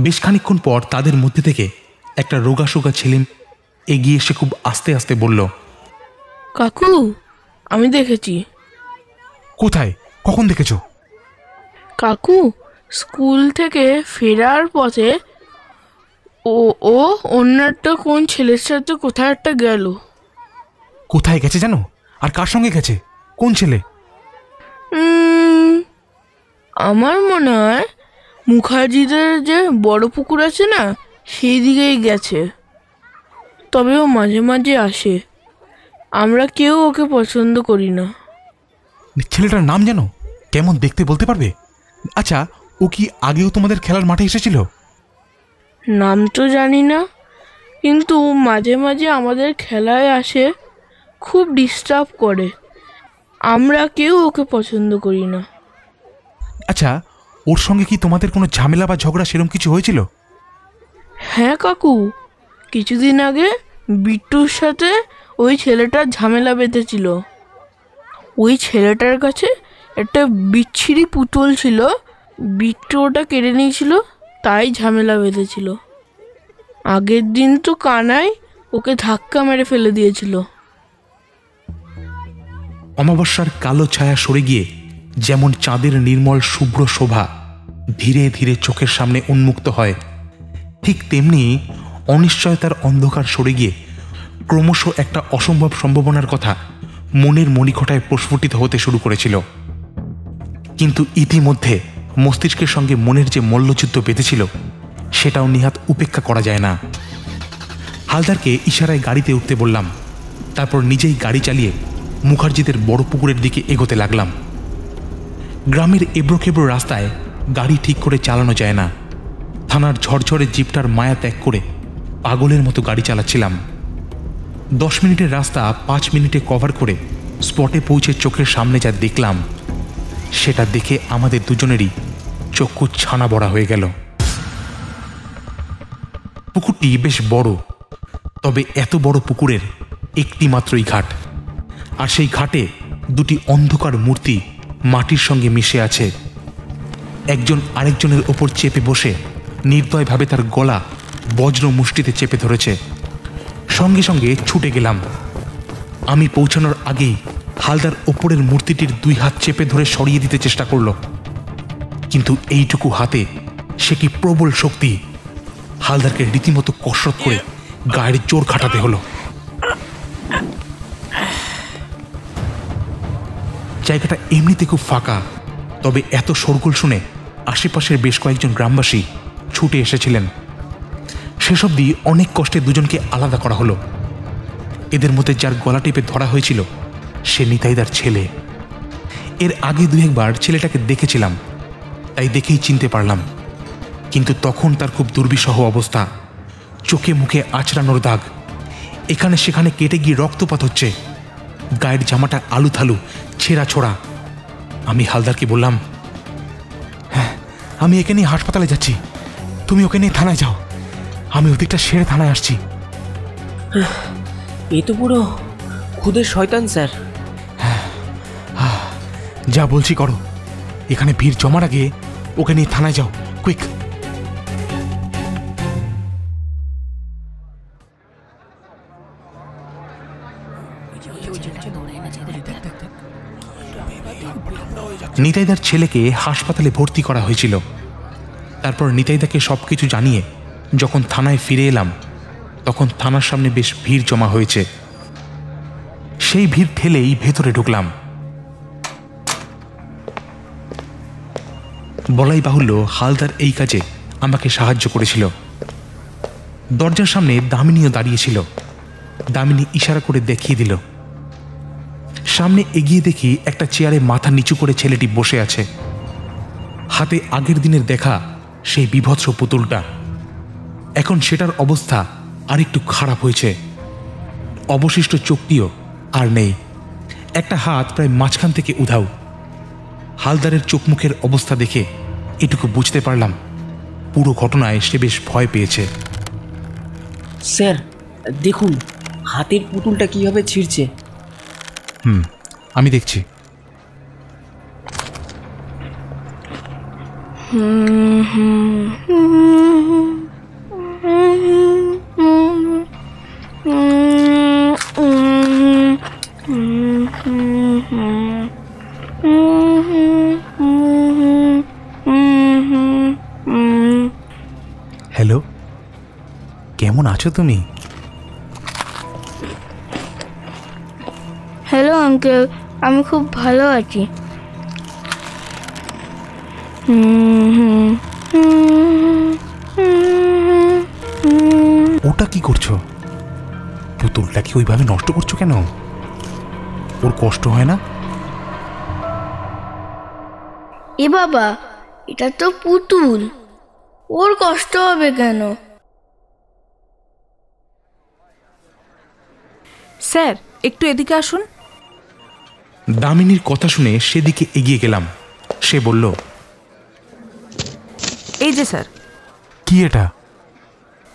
বেশ খানিকক্ষণ পর তাদের মধ্যে থেকে একটা রোগাসোগা ছেলে এগিয়ে এসে খুব আস্তে আস্তে বলল, কাকু, আমি দেখেছি। কোথায়? কখন দেখেছ? কাকু, স্কুল থেকে ফেরার পথে ও অন্য একটা কোন ছেলের সাথে কোথায় একটা গেল। কোথায় গেছে জানো? আর কার সঙ্গে গেছে? কোন ছেলে? আমার মনে হয় মুখার্জিদের যে বড় পুকুর আছে না, সেই দিকেই গেছে। তবে ও মাঝে মাঝে আসে। আমরা কেউ ওকে পছন্দ করি না। ছেলেটার নাম জানো? কেমন দেখতে বলতে পারবে? আচ্ছা, ও কি আগেও তোমাদের খেলার মাঠে এসেছিল? নাম তো জানি না, কিন্তু মাঝে মাঝে আমাদের খেলায় আসে, খুব ডিস্টার্ব করে। আমরা কেউ ওকে পছন্দ করি না। আচ্ছা, ওর সঙ্গে কি তোমাদের কোনো ঝামেলা বা ঝগড়া সেরকম কিছু হয়েছিল? হ্যাঁ কাকু, কিছুদিন আগে বিট্টুর সাথে ওই ছেলেটার ঝামেলা বেঁধেছিল। ওই ছেলেটার কাছে একটা বিচ্ছিরি পুতুল ছিল, বিট্টু ওটা কেড়ে নিয়েছিল, তাই ঝামেলা বেঁধেছিল। আগের দিন তো কানাই ওকে ধাক্কা মেরে ফেলে দিয়েছিল। অমাবস্যার কালো ছায়া সরে গিয়ে যেমন চাঁদের নির্মল শুভ্র শোভা ধীরে ধীরে চোখের সামনে উন্মুক্ত হয়, ঠিক তেমনি অনিশ্চয়তার অন্ধকার সরে গিয়ে ক্রমশ একটা অসম্ভব সম্ভাবনার কথা মনের মণিকোঠায় প্রস্ফুটিত হতে শুরু করেছিল। কিন্তু ইতিমধ্যে মস্তিষ্কের সঙ্গে মনের যে মল্লযুদ্ধ বেঁধেছিল সেটাও নিহাত উপেক্ষা করা যায় না। হালদারকে ইশারায় গাড়িতে উঠতে বললাম, তারপর নিজেই গাড়ি চালিয়ে মুখার্জিদের বড় পুকুরের দিকে এগোতে লাগলাম। গ্রামের এবড়োখেবড়ো রাস্তায় গাড়ি ঠিক করে চালানো যায় না। থানার ঝরঝরে জিপটার মায়া ত্যাগ করে পাগলের মতো গাড়ি চালাচ্ছিলাম। 10 মিনিটের রাস্তা 5 মিনিটে কভার করে স্পটে পৌঁছে চোখের সামনে যা দেখলাম সেটা দেখে আমাদের দুজনেরই চক্ষু ছানা বড়া হয়ে গেল। পুকুরটি বেশ বড়, তবে এত বড় পুকুরের একটি মাত্রই ঘাট, আর সেই ঘাটে দুটি অন্ধকার মূর্তি মাটির সঙ্গে মিশে আছে। একজন আরেকজনের ওপর চেপে বসে নির্দয়ভাবে তার গলা বজ্র মুষ্টিতে চেপে ধরেছে। সঙ্গে সঙ্গে ছুটে গেলাম। আমি পৌঁছানোর আগেই হালদার ওপরের মূর্তিটির 2 হাত চেপে ধরে সরিয়ে দিতে চেষ্টা করল, কিন্তু এইটুকু হাতে সে কি প্রবল শক্তি! হালদারকে রীতিমতো কসরত করে গায়ের জোর খাটাতে হলো। জায়গাটা এমনিতে খুব ফাঁকা, তবে এত শোরগোল শুনে আশেপাশের বেশ কয়েকজন গ্রামবাসী ছুটে এসেছিলেন। শেষ অবধি অনেক কষ্টে দুজনকে আলাদা করা হলো। এদের মধ্যে যার গলা টিপে ধরা হয়েছিল সে নিতাইদার ছেলে। এর আগে 2 একবার ছেলেটাকে দেখেছিলাম, তাই দেখেই চিনতে পারলাম, কিন্তু তখন তার খুব দুর্বিষহ অবস্থা, চোখে মুখে আঁচড়ানোর দাগ, এখানে সেখানে কেটে গিয়ে রক্তপাত হচ্ছে, গায়ের জামাটা আলু থালু ছেঁড়া ছোড়া। আমি হালদারকে বললাম, হ্যাঁ আমি একে নিয়ে হাসপাতালে যাচ্ছি, তুমি ওকে নিয়ে থানায় যাও, আমি ওদিকটা সেরে থানায় আসছি। এ তো পুরো খুদের শয়তান স্যার। যা বলছি করো, এখানে ভিড় জমার আগে ওকে নিয়ে থানায় যাও, কুইক। নিতাইদার ছেলেকে হাসপাতালে ভর্তি করা হয়েছিল। তারপর নিতাইদাকে সবকিছু জানিয়ে যখন থানায় ফিরে এলাম তখন থানার সামনে বেশ ভিড় জমা হয়েছে। সেই ভিড় ঠেলেই ভেতরে ঢুকলাম। বলাই বাহুল্য হালদার এই কাজে আমাকে সাহায্য করেছিল। দরজার সামনে দামিনীও দাঁড়িয়েছিল। দামিনী ইশারা করে দেখিয়ে দিল। সামনে এগিয়ে দেখি একটা চেয়ারে মাথা নিচু করে ছেলেটি বসে আছে, হাতে আগের দিনের দেখা সেই বিভৎস পুতুলটা। এখন সেটার অবস্থা আরেকটু খারাপ হয়েছে, অবশিষ্ট চোখটিও আর নেই, একটা হাত প্রায় মাঝখান থেকে উধাও। হালদারের চোখ মুখের অবস্থা দেখে এটুকু বুঝতে পারলাম পুরো ঘটনায় সে বেশ ভয় পেয়েছে। স্যার দেখুন হাতের পুতুলটা কিভাবে ছিঁড়ছে। আমি দেখছি। হ্যালো, কেমন আছো তুমি? হ্যালো আঙ্কেল, আমি খুব ভালো আছি। ওটা কি করছো? পুতুলটাকে ওইভাবে নষ্ট করছো কেন? ওর কষ্ট হয় না? এ বাবা, এটা তো পুতুল, ওর কষ্ট হবে কেন? স্যার একটু এদিকে আসুন। দামিনীর কথা শুনে সেদিকে এগিয়ে গেলাম। সে বলল, এই যে স্যার। কি এটা?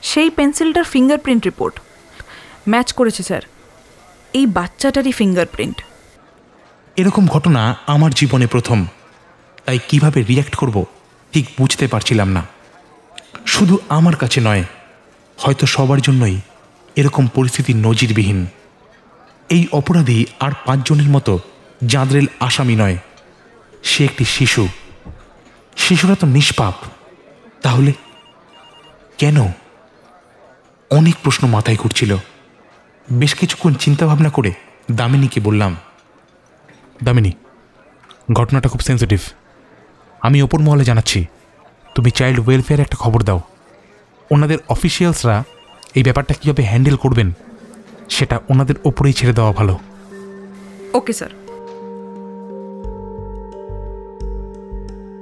সেই পেন্সিলটার ফিঙ্গারপ্রিন্ট রিপোর্ট ম্যাচ করেছে স্যার, এই বাচ্চাটারই ফিঙ্গারপ্রিন্ট। এরকম ঘটনা আমার জীবনে প্রথম, তাই কিভাবে রিয়্যাক্ট করব ঠিক বুঝতে পারছিলাম না। শুধু আমার কাছে নয়, হয়তো সবার জন্যই এরকম পরিস্থিতি নজিরবিহীন। এই অপরাধী আর 5 জনের মতো জাঁদরেল আসামি নয়, সে একটি শিশু। শিশুরা তো নিষ্পাপ। তাহলে কেন? অনেক প্রশ্ন মাথায় ঘুরছিল। বেশ কিছুক্ষণ চিন্তাভাবনা করে দামিনীকে বললাম, দামিনী, ঘটনাটা খুব সেন্সিটিভ। আমি ওপর মহলে জানাচ্ছি, তুমি চাইল্ড ওয়েলফেয়ারে একটা খবর দাও। ওনাদের অফিসিয়ালসরা এই ব্যাপারটা কীভাবে হ্যান্ডেল করবেন সেটা ওনাদের ওপরেই ছেড়ে দেওয়া ভালো। Okay sir.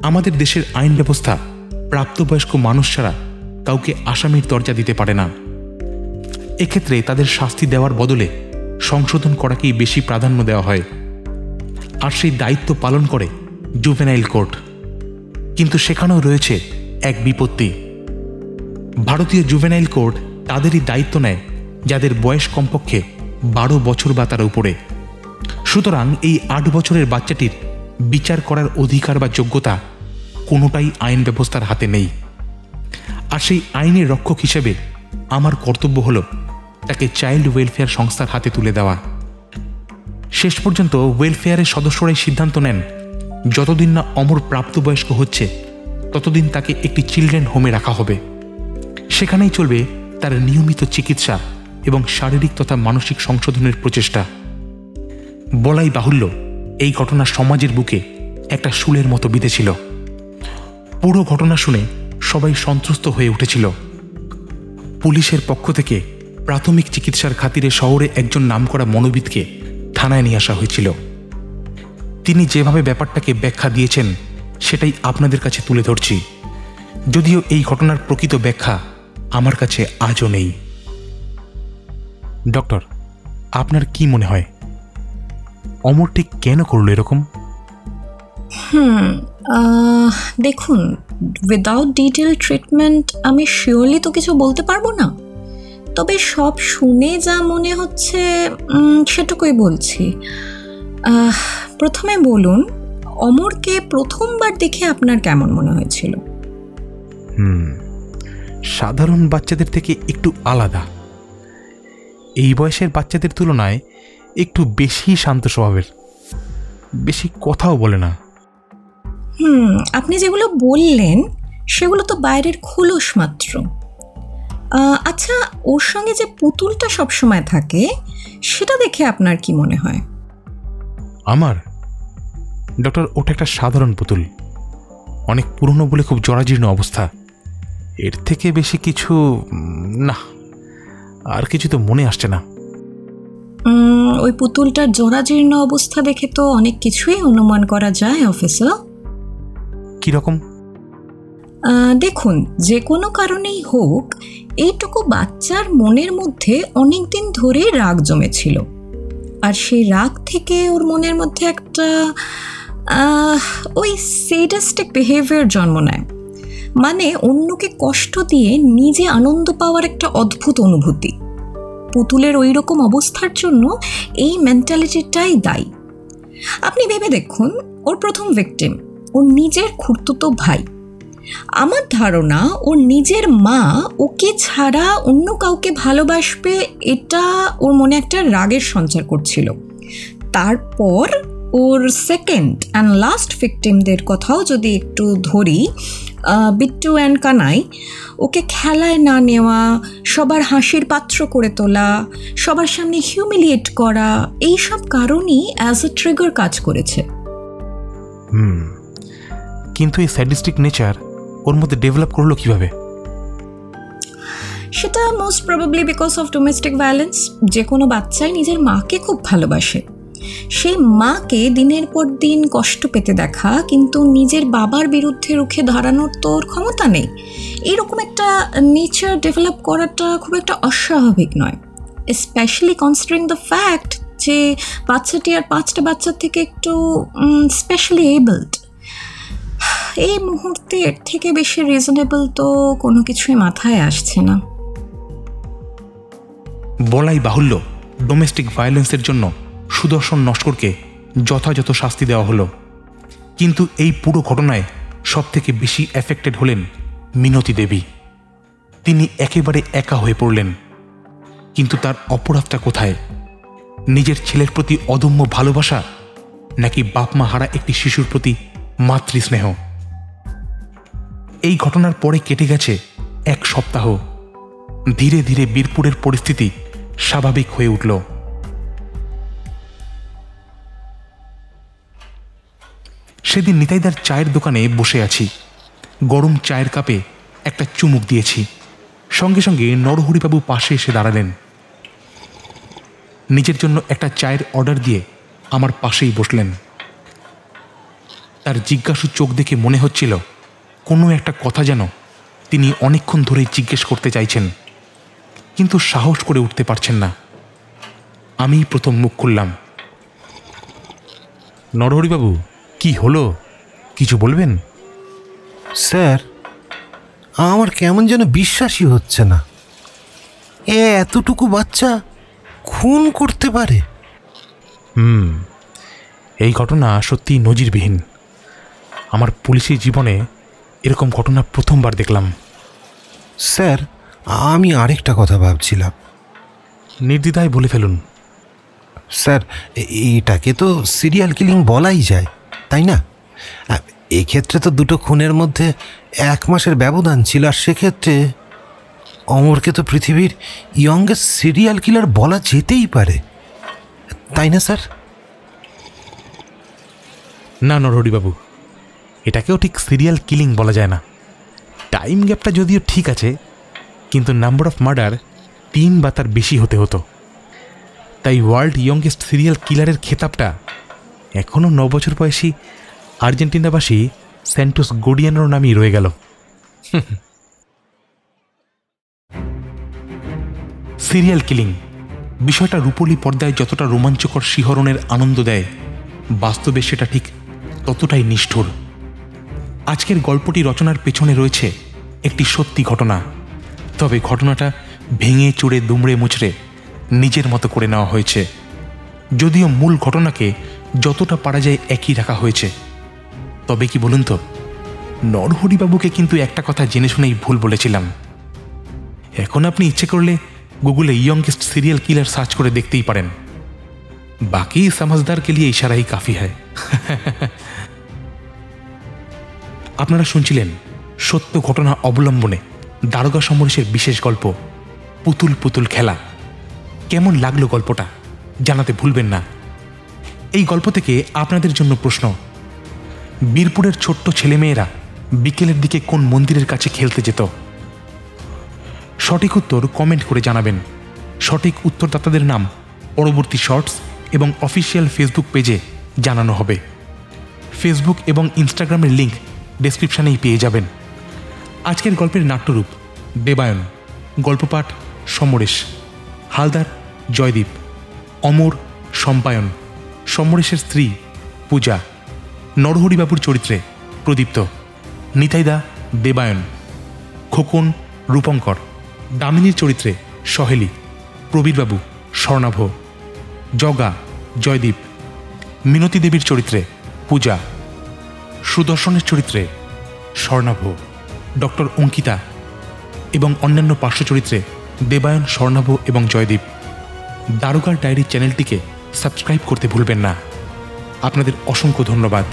আমাদের দেশের আইন ব্যবস্থা প্রাপ্তবয়স্ক মানুষ ছাড়া কাউকে আসামির দরজা দিতে পারে না। এক্ষেত্রে তাদের শাস্তি দেওয়ার বদলে সংশোধন করাকেই বেশি প্রাধান্য দেওয়া হয়, আর সেই দায়িত্ব পালন করে জুভেনাইল কোর্ট। কিন্তু সেখানেও রয়েছে এক বিপত্তি। ভারতীয় জুভেনাইল কোর্ট তাদেরই দায়িত্ব নেয় যাদের বয়স কমপক্ষে 12 বছর বা তার উপরে। সুতরাং এই 8 বছরের বাচ্চাটির বিচার করার অধিকার বা যোগ্যতা কোনোটাই আইন ব্যবস্থার হাতে নেই। আর সেই আইনের রক্ষক হিসেবে আমার কর্তব্য হলো তাকে চাইল্ড ওয়েলফেয়ার সংস্থার হাতে তুলে দেওয়া। শেষ পর্যন্ত ওয়েলফেয়ারের সদস্যরাই সিদ্ধান্ত নেন যতদিন না অমর প্রাপ্তবয়স্ক হচ্ছে ততদিন তাকে একটি চিলড্রেন হোমে রাখা হবে। সেখানেই চলবে তার নিয়মিত চিকিৎসা এবং শারীরিক তথা মানসিক সংশোধনের প্রচেষ্টা। বলাই বাহুল্য, এই ঘটনা সমাজের বুকে একটা শুলের মতো বিঁধেছিল। পুরো ঘটনা শুনে সবাই সন্ত্রস্ত হয়ে উঠেছিল। পুলিশের পক্ষ থেকে প্রাথমিক চিকিৎসার খাতিরে শহরে একজন নামকরা মনোবিদকে থানায় নিয়ে আসা হয়েছিল। তিনি যেভাবে ব্যাপারটাকে ব্যাখ্যা দিয়েছেন সেটাই আপনাদের কাছে তুলে ধরছি, যদিও এই ঘটনার প্রকৃত ব্যাখ্যা আমার কাছে আজও নেই। ডক্টর, আপনার কি মনে হয় অমর ঠিক কেন করলো এরকম? দেখুন, উইদাউট ডিটেল ট্রিটমেন্ট আমি শিওরলি তো কিছু বলতে পারবো না, তবে সব শুনে যা মনে হচ্ছে সেটুকুই বলছি। প্রথমে বলুন, অমরকে প্রথমবার দেখে আপনার কেমন মনে হয়েছিল? সাধারণ বাচ্চাদের থেকে একটু আলাদা। এই বয়সের বাচ্চাদের তুলনায় একটু বেশি শান্ত স্বভাবের, বেশি কথাও বলে না। আপনি যেগুলো বললেন সেগুলো তো বাইরের খোলস মাত্র। আচ্ছা, ওর সঙ্গে যে পুতুলটা সবসময় থাকে সেটা দেখে আপনার কি মনে হয়? আমার ডক্টর, ওটা একটা সাধারণ পুতুল, অনেক পুরনো বলে খুব জরাজীর্ণ অবস্থা। এর থেকে বেশি কিছু না, আর কিছু তো মনে আসছে না। ওই পুতুলটার জরাজীর্ণ অবস্থা দেখে তো অনেক কিছুই অনুমান করা যায় অফিসার। কিরকম? দেখুন, যে কোনো কারণেই হোক, এইটুকু বাচ্চার মনের মধ্যে অনেক দিন ধরে রাগ জমেছিল, আর সেই রাগ থেকে ওর মনের মধ্যে একটা ওই সেডিস্টিক বিহেভিয়ার জন্ম নেয়। মানে অন্যকে কষ্ট দিয়ে নিজে আনন্দ পাওয়ার একটা অদ্ভুত অনুভূতি। পুতুলের ওই রকম অবস্থার জন্য এই মেন্টালিটিটাই দায়ী। আপনি ভেবে দেখুন, ওর প্রথম ভিকটিম ওর নিজের খুড়তুতো ভাই। আমার ধারণা ওর নিজের মা ওকে ছাড়া অন্য কাউকে ভালোবাসবে, এটা ওর মনে একটা রাগের সঞ্চার করছিল। তারপর ওর সেকেন্ড অ্যান্ড লাস্ট ভিকটিমদের কথাও যদি একটু ধরি, বিট্টু অ্যান্ড কানাই, ওকে খেলায় না নেওয়া, সবার হাসির পাত্র করে তোলা, সবার সামনে হিউমিলিয়েট করা, এইসব কারণই অ্যাজ এ ট্রিগার কাজ করেছে। কিন্তু এই স্যাডিস্টিক নেচার ওর মধ্যে ডেভেলপ করলো কিভাবে? সেটা most probably because of domestic violence. যে কোনো বাচ্চাই নিজের মাকে খুব ভালোবাসে। সেই মাকে দিনের পর দিন কষ্ট পেতে দেখা, কিন্তু নিজের বাবার বিরুদ্ধে রুখে দাঁড়ানোর তো ওর ক্ষমতা নেই। এইরকম একটা নেচার ডেভেলপ করাটা খুব একটা অস্বাভাবিক নয়, স্পেশালি কনসিডারিং দ্য ফ্যাক্ট যে বাচ্চাটি আর 5টা বাচ্চার থেকে একটু স্পেশালি এবলড। এই মুহূর্তে এর থেকে বেশি রিজনেবল তো কোনো কিছুই মাথায় আসছে না। বলাই বাহুল্য, ডোমেস্টিক ভায়োলেন্সের জন্য সুদর্শন নস্করকে যথাযথ শাস্তি দেওয়া হলো, কিন্তু এই পুরো ঘটনায় সব থেকে বেশি এফেক্টেড হলেন মিনতি দেবী। তিনি একেবারে একা হয়ে পড়লেন। কিন্তু তার অপরাধটা কোথায়? নিজের ছেলের প্রতি অদম্য ভালোবাসা, নাকি বাপ মা হারা একটি শিশুর প্রতি মাতৃস্নেহ। এই ঘটনার পরে কেটে গেছে 1 সপ্তাহ। ধীরে ধীরে বীরপুরের পরিস্থিতি স্বাভাবিক হয়ে উঠল। সেদিন নিতাইদার চায়ের দোকানে বসে আছি। গরম চায়ের কাপে একটা চুমুক দিয়েছি। সঙ্গে সঙ্গে নরহরিবাবু পাশে এসে দাঁড়ালেন। নিজের জন্য একটা চায়ের অর্ডার দিয়ে আমার পাশেই বসলেন। তার জিজ্ঞাসু চোখ দেখে মনে হচ্ছিল কোনো একটা কথা যেন তিনি অনেকক্ষণ ধরেই জিজ্ঞেস করতে চাইছেন, কিন্তু সাহস করে উঠতে পারছেন না। আমি প্রথম মুখ খুললাম। নরহরিবাবু, কি হলো, কিছু বলবেন? স্যার, আমার কেমন যেন বিশ্বাসই হচ্ছে না, এতটুকু বাচ্চা খুন করতে পারে। এই ঘটনা সত্যি নজিরবিহীন। আমার পুলিশি জীবনে এরকম ঘটনা প্রথমবার দেখলাম। স্যার, আমি আরেকটা কথা ভাবছিলাম। নির্দ্বিধায় বলে ফেলুন। স্যার, এটাকে তো সিরিয়াল কিলিং বলাই যায়, তাই না? এক্ষেত্রে তো দুটো খুনের মধ্যে 1 মাসের ব্যবধান ছিল, আর সেক্ষেত্রে অমরকে তো পৃথিবীর ইয়ংগেস্ট সিরিয়াল কিলার বলা যেতেই পারে, তাই না স্যার? না নরহরিবাবু, এটাকেও ঠিক সিরিয়াল কিলিং বলা যায় না। টাইম গ্যাপটা যদিও ঠিক আছে, কিন্তু নাম্বার অফ মার্ডার 3 বা তার বেশি হতে হতো। তাই ওয়ার্ল্ড ইয়ংগেস্ট সিরিয়াল কিলারের খেতাবটা এখনও 9 বছর বয়সী আর্জেন্টিনাবাসী স্যান্টোস গোডিয়ানোর নামই রয়ে গেল। সিরিয়াল কিলিং বিষয়টা রূপলী পর্দায় যতটা রোমাঞ্চকর শিহরণের আনন্দ দেয়, বাস্তবে সেটা ঠিক ততটাই নিষ্ঠুর। আজকের গল্পটি রচনার পেছনে রয়েছে একটি সত্যি ঘটনা, তবে ঘটনাটা ভেঙে চুড়ে দুমড়ে মুচড়ে নিজের মতো করে নেওয়া হয়েছে। যদিও মূল ঘটনাকে যতটা পারা যায় একই রাখা হয়েছে, তবে কি বলুন তো, নরহরিবাবুকে কিন্তু একটা কথা জেনে শুনেই ভুল বলেছিলাম। এখন আপনি ইচ্ছে করলে গুগলে ইয়ংগেস্ট সিরিয়াল কিলার সার্চ করে দেখতেই পারেন। বাকি সমঝদারকে লিয়ে ইশারাই কাফি হয়। আপনারা শুনছিলেন সত্য ঘটনা অবলম্বনে দারোগা সমরেশের বিশেষ গল্প পুতুল পুতুল খেলা। কেমন লাগলো গল্পটা জানাতে ভুলবেন না। এই গল্প থেকে আপনাদের জন্য প্রশ্ন: বীরপুরের ছোট্ট ছেলেমেয়েরা বিকেলের দিকে কোন মন্দিরের কাছে খেলতে যেত? সঠিক উত্তর কমেন্ট করে জানাবেন। সঠিক উত্তরদাতাদের নাম পরবর্তী শর্টস এবং অফিসিয়াল ফেসবুক পেজে জানানো হবে। ফেসবুক এবং ইনস্টাগ্রামের লিঙ্ক ডেসক্রিপশানেই পেয়ে যাবেন। আজকের গল্পের নাট্যরূপ দেবায়ন, গল্পপাঠ সমরেশ, হালদার জয়দীপ, অমর সম্পায়ন, সমরেশের স্ত্রী পূজা, নরহরিবাবুর চরিত্রে প্রদীপ্ত, নিতাইদা দেবায়ন, খোকন রূপঙ্কর, দামিনীর চরিত্রে সহেলি, প্রবীরবাবু স্বর্ণাভ, জগা জয়দীপ, মিনতি দেবীর চরিত্রে পূজা, সুদর্শনের চরিত্রে স্বর্ণাভ, ডক্টর অঙ্কিতা এবং অন্যান্য পার্শ্ব চরিত্রে দেবায়ন, স্বর্ণাভ এবং জয়দীপ। দারোগার ডায়েরি চ্যানেলটিকে সাবস্ক্রাইব করতে ভুলবেন না। আপনাদের অসংখ্য ধন্যবাদ।